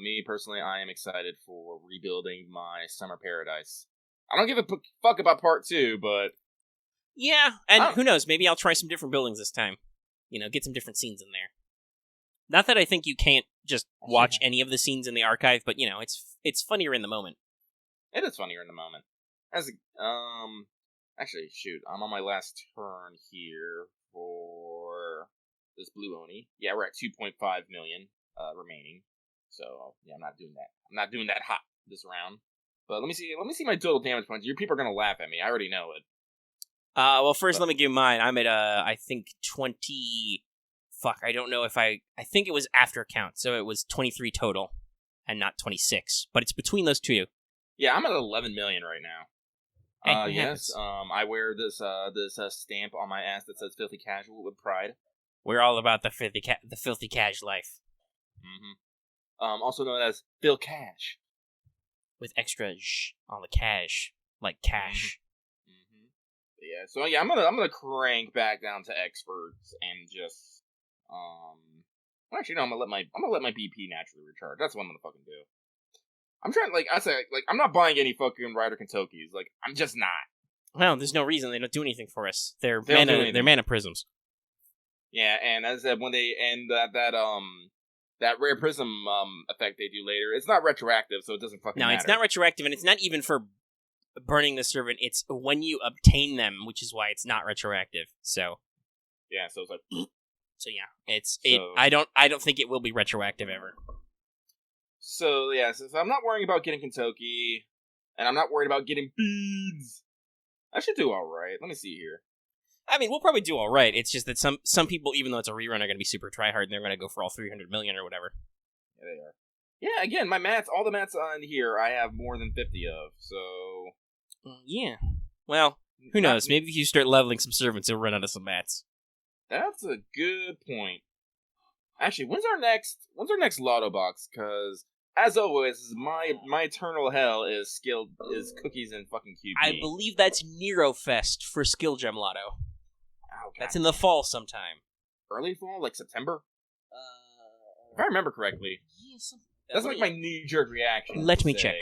Me personally, I am excited for rebuilding my summer paradise. I don't give a fuck about part 2, but Yeah, and who knows? Maybe I'll try some different buildings this time. Get some different scenes in there. Not that I think you can't just watch any of the scenes in the archive, but it's funnier in the moment. it is funnier in the moment. Actually, shoot, I'm on my last turn here for this blue Oni. Yeah, we're at 2.5 million remaining. So yeah, I'm not doing that. I'm not doing that hot this round. But let me see my total damage points. Your people are gonna laugh at me. I already know it. Well, first let me give mine. I'm at I think 20. Fuck, I don't know if I think it was after count, so it was 23 total, and not 26. But it's between those two. Yeah, I'm at 11 million right now. Hey, it Yes. happens. I wear this stamp on my ass that says "filthy casual" with pride. We're all about the filthy cash life Mm-hmm. Also known as Phil Cash. with extra on the cash, like cash. Mm-hmm. yeah. So yeah, I'm gonna crank back down to experts and just actually no, I'm gonna let my BP naturally recharge. That's what I'm gonna fucking do. I'm trying I'm not buying any fucking Rider Kentuckys. Like I'm just not. Well, there's no reason. They don't do anything for us. They're They don't do mana. anything. They're mana prisms. Yeah, and as I said, when they end that rare prism effect they do later, it's not retroactive, so it doesn't fucking matter. No, it's not retroactive, and it's not even for burning the servant. It's when you obtain them, which is why it's not retroactive. So yeah, so it's like so yeah, I don't think it will be retroactive ever. So yeah, so I'm not worrying about getting Kentucky, and I'm not worried about getting beads. I should do all right. Let me see here. I mean, we'll probably do all right. It's just that some people, even though it's a rerun, are going to be super tryhard, and they're going to go for all 300 million or whatever. Yeah, they are. Yeah, again, my mats, all the mats on here, I have more than 50 of, so... Yeah. Well, who knows? Maybe if you start leveling some servants, you'll run out of some mats. That's a good point. Actually, when's our next lotto box? Because, as always, my eternal hell is cookies and fucking QP. I believe that's Nero Fest for Skill Gem Lotto. Oh, that's in the fall sometime. Early fall? Like September? If I remember correctly. Yeah, that's like my knee-jerk reaction. Let me check.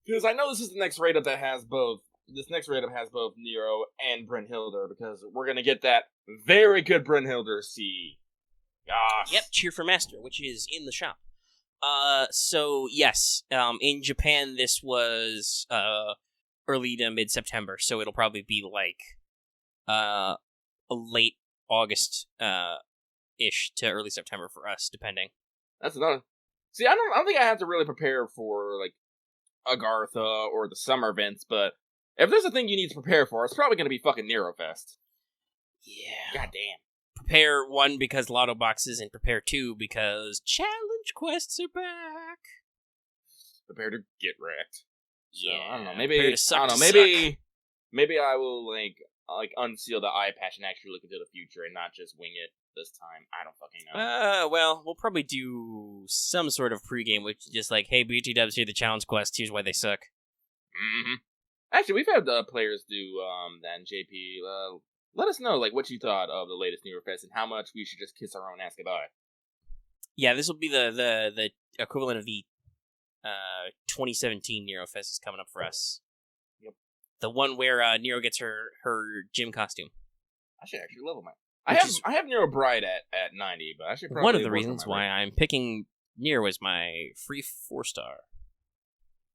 Because I know this is the next raid-up that has both. This next raid-up has both Nero and Brynhilder, because we're going to get that very good Brynhilder C. Gosh. Yep, Cheer for Master, which is in the shop. So, yes, in Japan, this was, early to mid-September, so it'll probably be, like, a late August, ish to early September for us, depending. That's another... See, I don't think I have to really prepare for, like, Agartha or the summer events, but if there's a thing you need to prepare for, it's probably going to be fucking Nero Fest. Yeah. Goddamn. Prepare 1 because lotto boxes, and prepare 2 because challenge quests are back. Prepare to get wrecked. So, Yeah. I don't know. Maybe prepare to suck I don't know. Maybe I will like unseal the eye patch and actually look into the future and not just wing it this time. I don't fucking know. Well, we'll probably do some sort of pregame, which is just like, hey, BT Dubs, here are the challenge quests. Here's why they suck. Mm-hmm. Actually, we've had players do that in JP. Let us know, like, what you thought of the latest Nero Fest and how much we should just kiss our own ass goodbye. Yeah, this will be the equivalent of the 2017 Nero Fest is coming up for us. Yep. The one where Nero gets her gym costume. I should actually level mine. I have Nero Bride at 90, but I should probably... One of the reasons why I'm picking Nero as my free 4-star.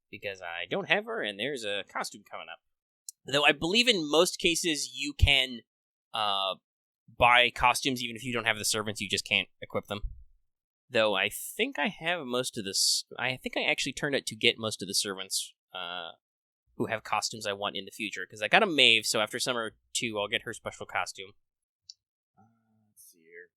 Because I don't have her, and there's a costume coming up. Though I believe in most cases you can buy costumes even if you don't have the servants, you just can't equip them. Though I think I have most of this. I think I actually turned out to get most of the servants who have costumes I want in the future. Because I got a Maeve, so after Summer 2, I'll get her special costume. Let's see here.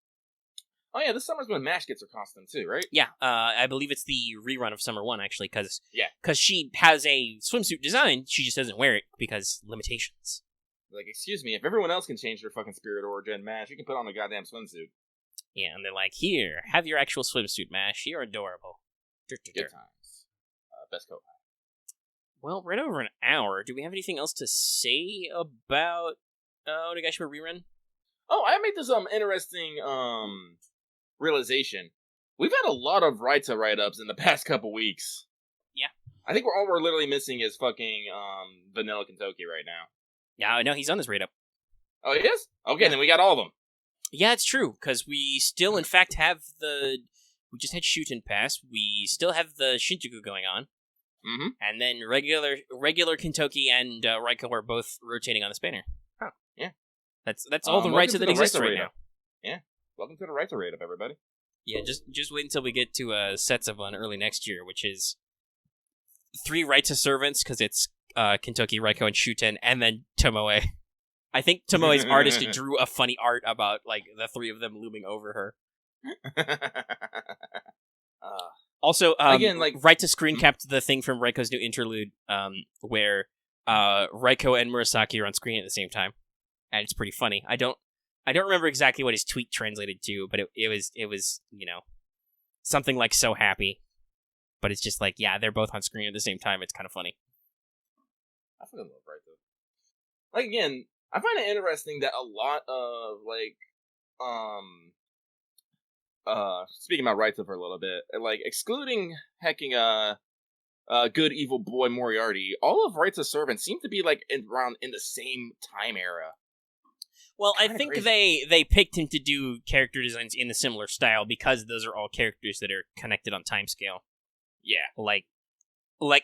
Oh yeah, this summer's when Mash gets her costume too, right? Yeah, I believe it's the rerun of Summer 1, actually, because yeah. She has a swimsuit design, she just doesn't wear it because limitations. Like, excuse me, if everyone else can change their fucking spirit origin, Mash, you can put on a goddamn swimsuit. Yeah, and they're like, here, have your actual swimsuit, Mash. You're adorable. Good times. Best coat. Well, right over an hour. Do we have anything else to say about Onigashima rerun? Oh, I made this interesting realization. We've had a lot of Raita write-ups in the past couple weeks. Yeah. I think all we're literally missing is fucking Vanilla Kentucky right now. Yeah, no, he's on this write-up. Oh, he is? Okay, then we got all of them. Yeah, it's true, because we still, in fact, have we just had Shuten Pass, we still have the Shinjuku going on, mm-hmm. And then regular Kentucky and Raiko are both rotating on the Spanner. Huh, yeah. That's all the Raita that exists right now. Yeah, welcome to the Raita raid-up, everybody. Yeah, just wait until we get to sets of one early next year, which is 3 Raita servants, because it's Kentucky, Raiko, and Shuten, and then Tomoe. I think Tomoe's artist drew a funny art about, like, the 3 of them looming over her. Also, again, like, Raita screen capped the thing from Raiko's new interlude, where Raiko and Murasaki are on screen at the same time, and it's pretty funny. I don't remember exactly what his tweet translated to, but it was something like "so happy," but it's just like, yeah, they're both on screen at the same time. It's kind of funny. I fucking love Raita. Like, again, I find it interesting that a lot of, like, speaking about Raita for a little bit, like, excluding hecking, good evil boy Moriarty, all of Raita's servants seem to be, like, around in the same time era. Well, I think they picked him to do character designs in a similar style because those are all characters that are connected on timescale. Yeah. Like,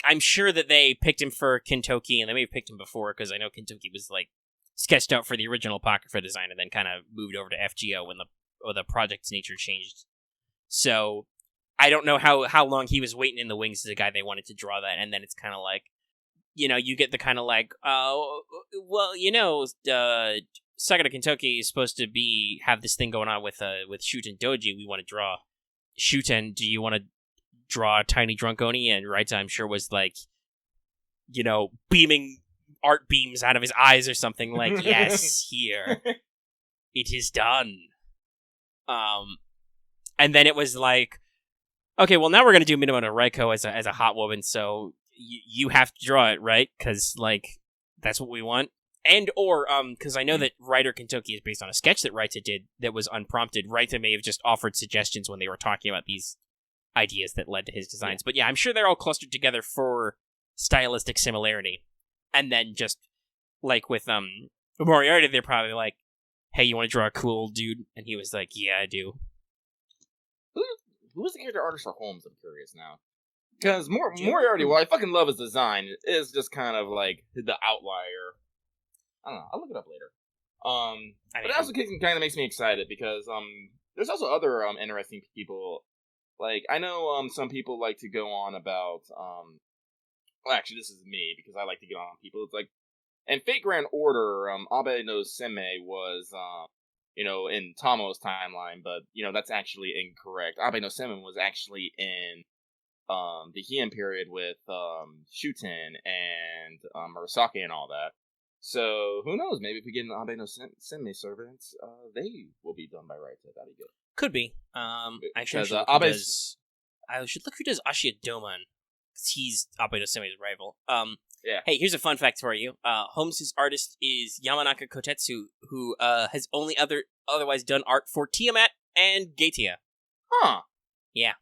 I'm sure that they picked him for Kintoki, and they may have picked him before, because I know Kintoki was, like, sketched out for the original Apocrypha design, and then kind of moved over to FGO when the project's nature changed. So, I don't know how long he was waiting in the wings as the guy they wanted to draw that, and then it's kind of like, you know, you get the kind of like, well, you know, Sagara Kintoki is supposed to have this thing going on with Shuten Doji. We want to draw Shuten. Do you want to draw Tiny Drunk Oni? And Raita, I'm sure, was like, you know, beaming art beams out of his eyes or something. Like, yes, here. It is done. And then it was like, okay, well, now we're going to do Minamoto Reiko as a hot woman, so you have to draw it, right? Because, like, that's what we want. And, or, because I know that Writer Kintoki is based on a sketch that Raita did that was unprompted. Raita may have just offered suggestions when they were talking about these ideas that led to his designs. But yeah, I'm sure they're all clustered together for stylistic similarity. And then just, like, with, Moriarty, they're probably like, hey, you want to draw a cool dude? And he was like, yeah, I do. Who was the character artist for Holmes? I'm curious now. Because Moriarty, well, I fucking love his design, is just kind of like the outlier. I don't know. I'll look it up later. But it also kind of makes me excited because there's also other interesting people. Like, I know some people like to go on about well, actually, this is me because I like to get on people. It's like, in Fate Grand Order, Abe no Seme was you know, in Tomo's timeline, but you know that's actually incorrect. Abe no Seme was actually in the Heian period with Shuten and Murasake and all that. So, who knows? Maybe if we get an Abe no Seme servants, they will be done by Raita. That'd be good. Could be. I should look who does Ashiya Doman, because he's Abe no Seme's rival. Yeah. Hey, here's a fun fact for you. Holmes' artist is Yamanaka Kotetsu, who has only otherwise done art for Tiamat and Geitia. Huh. Yeah.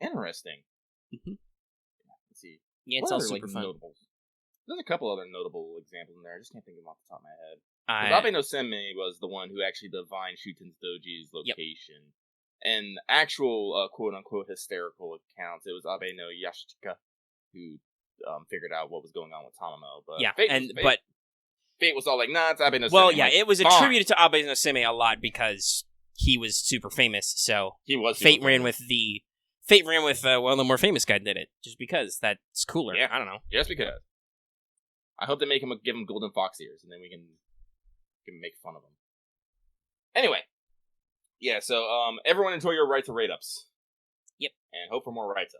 Interesting. Mm-hmm. Let's see. Yeah, it's all super fun. Notables? There's a couple other notable examples in there. I just can't think of them off the top of my head. Abe no Seme was the one who actually divined Shuten's Doji's location. Yep. And actual quote-unquote hysterical accounts, it was Abe no Yashichika who figured out what was going on with Tamamo. But yeah, Fate was all like, nah, it's Abe no Seme. Well, yeah, it was attributed to Abe no Seme a lot because he was super famous, so he was Fate ran with well, the more famous guy did it, just because that's cooler. Yeah. I don't know. Just because. I hope they give him golden fox ears, and then we can make fun of him. Anyway, yeah. So everyone enjoy your Raita rate-ups. Yep. And hope for more Raita.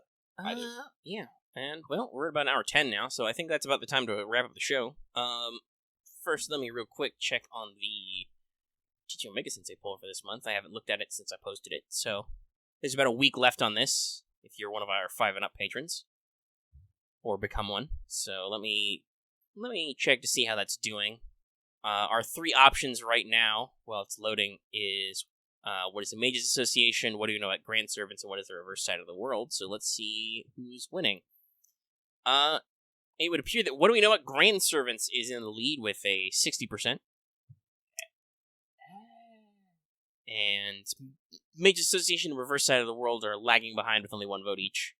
Yeah. And well, we're at about an hour 10 now, so I think that's about the time to wrap up the show. First, let me real quick check on the Chichi Omega Sensei poll for this month. I haven't looked at it since I posted it, so there's about a week left on this. If you're one of our 5 and up patrons, or become one. So let me check to see how that's doing. Our 3 options right now, while it's loading, is what is the Mages Association, what do you know about Grand Servants, and what is the reverse side of the world. So let's see who's winning. It would appear that what do we know about Grand Servants is in the lead with a 60%. And Mages Association and reverse side of the world are lagging behind with only 1 vote each.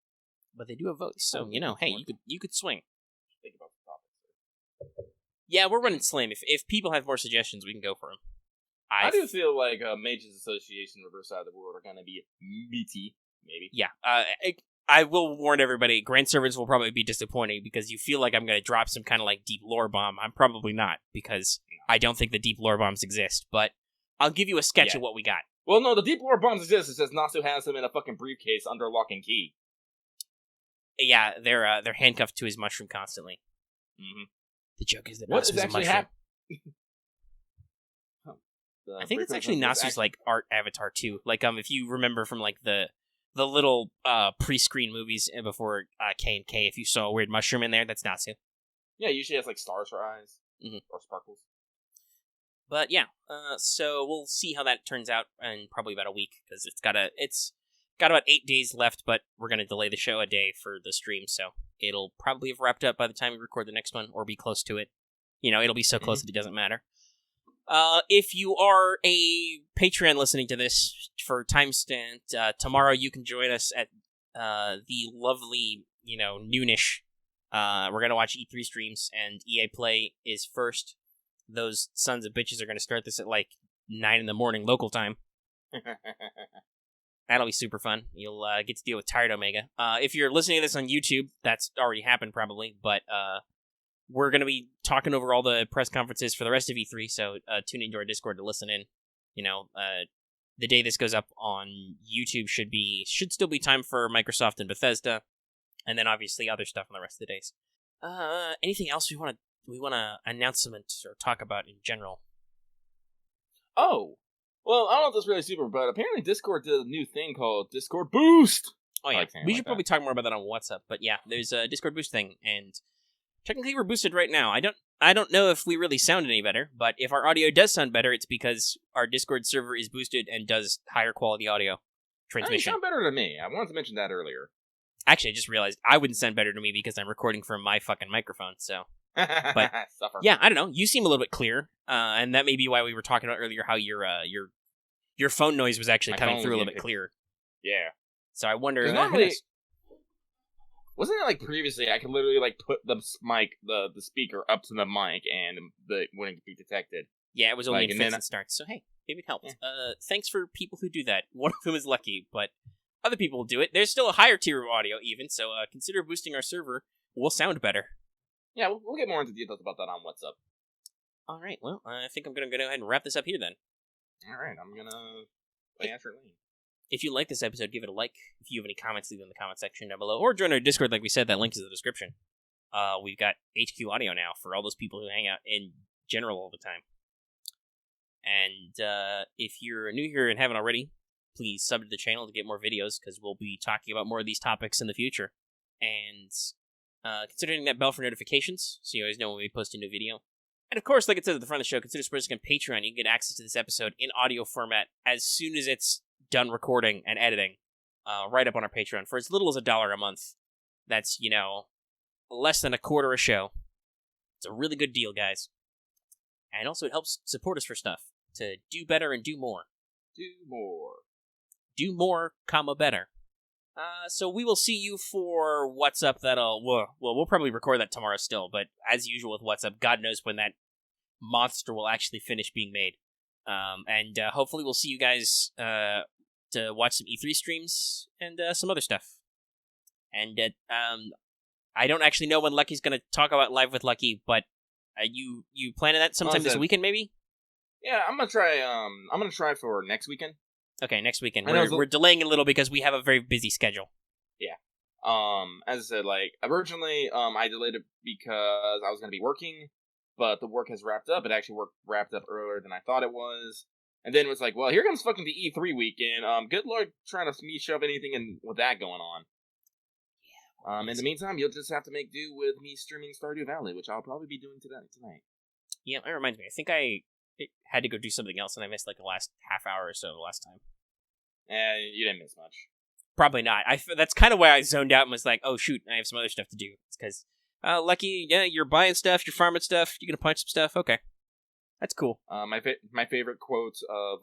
But they do have votes, so, you know, hey, you could swing. Think about the topics. Yeah, we're running slim. If people have more suggestions, we can go for them. I do feel like Mages Association reverse side of the world are going to be meaty, maybe. Yeah, I will warn everybody, Grand Servants will probably be disappointing because you feel like I'm going to drop some kind of like deep lore bomb. I'm probably not, because I don't think the deep lore bombs exist, but I'll give you a sketch of what we got. Well, no, the deep lore bombs exist. It says Natsu has him in a fucking briefcase under lock and key. Yeah, they're handcuffed to his mushroom constantly. Mm-hmm. The joke is that Natsu's a mushroom. I think it's actually Natsu's like art avatar too. Like if you remember from like the little pre-screen movies before K and K, if you saw a weird mushroom in there, that's Natsu. Yeah, usually has like stars for eyes Mhm. or sparkles. But yeah, so we'll see how that turns out in probably about a week, because it's got about 8 days left, but we're going to delay the show a day for the stream, so it'll probably have wrapped up by the time we record the next one, or be close to it. It'll be so close that it doesn't matter. If you are a Patreon listening to this for timestamp, tomorrow you can join us at the lovely, noonish. We're going to watch E3 streams, and EA Play is first. Those sons of bitches are going to start this at like 9 in the morning local time. That'll be super fun. You'll get to deal with Tired Omega. If you're listening to this on YouTube, that's already happened probably, but we're going to be talking over all the press conferences for the rest of E3, so tune into our Discord to listen in. The day this goes up on YouTube should still be time for Microsoft and Bethesda, and then obviously other stuff on the rest of the days. Anything else we want to announcement or talk about in general? Oh, well, I don't know if that's really super, but apparently Discord did a new thing called Discord Boost. Oh yeah, we should probably talk more about that on WhatsApp. But yeah, there's a Discord Boost thing, and technically we're boosted right now. I don't know if we really sound any better, but if our audio does sound better, it's because our Discord server is boosted and does higher quality audio transmission. You sound better to me. I wanted to mention that earlier. Actually, I just realized I wouldn't sound better to me because I'm recording from my fucking microphone, so... But yeah, I don't know. You seem a little bit clear, and that may be why we were talking about earlier how your phone noise was actually coming through a little bit clearer. Yeah. So I wonder. Normally, wasn't it like previously? I could literally like put the mic, the speaker up to the mic, and it wouldn't be detected. Yeah, it was only in fits and starts. So hey, maybe it helped. Yeah. Thanks for people who do that. One of them is lucky, but other people will do it. There's still a higher tier of audio, even. So consider boosting our server. We'll sound better. Yeah, we'll get more into details about that on WhatsApp. All right, well, I think I'm going to go ahead and wrap this up here then. All right, I'm going to play after Lane. If you like this episode, give it a like. If you have any comments, leave them in the comment section down below. Or join our Discord, like we said, that link is in the description. We've got HQ audio now for all those people who hang out in general all the time. And if you're new here and haven't already, please sub to the channel to get more videos, because we'll be talking about more of these topics in the future. And... considering that bell for notifications, so you always know when we post a new video. And of course, like it says at the front of the show, consider supporting on Patreon. You can get access to this episode in audio format as soon as it's done recording and editing, right up on our Patreon for as little as $1 a month. That's, less than a quarter a show. It's a really good deal, guys. And also it helps support us for stuff, to do better and do more. Do more, comma, better. So we will see you for What's Up. We'll probably record that tomorrow still, but as usual with What's Up, God knows when that monster will actually finish being made. And hopefully we'll see you guys to watch some E3 streams and some other stuff. And I don't actually know when Lucky's going to talk about Live with Lucky, but you planning that sometime this weekend, maybe? Yeah, I'm gonna try. I'm gonna try for next weekend. Okay, next weekend. We're delaying a little because we have a very busy schedule. Yeah. As I said, like, originally, I delayed it because I was going to be working, but the work has wrapped up. It actually wrapped up earlier than I thought it was. And then it was like, well, here comes fucking the E3 weekend. Good luck trying to shove anything in with that going on. Yeah. In the meantime, you'll just have to make do with me streaming Stardew Valley, which I'll probably be doing tonight. Yeah, that reminds me. I think I had to go do something else, and I missed like the last half hour or so last time. You didn't miss much. Probably not. That's kind of why I zoned out and was like, oh shoot, I have some other stuff to do. It's because, Lucky, yeah, you're buying stuff, you're farming stuff, you're gonna punch some stuff. Okay, that's cool. My favorite quote of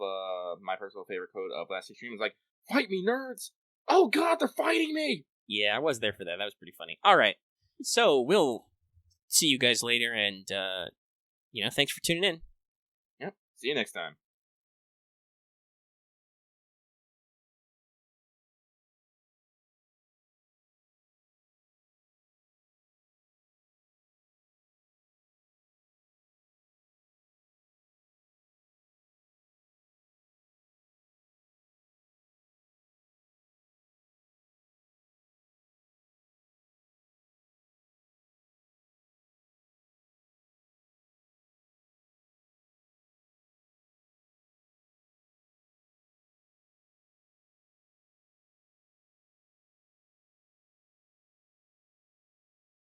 my personal favorite quote of last stream was like, "Fight me, nerds! Oh god, they're fighting me!" Yeah, I was there for that. That was pretty funny. All right, so we'll see you guys later, and thanks for tuning in. Yep. See you next time.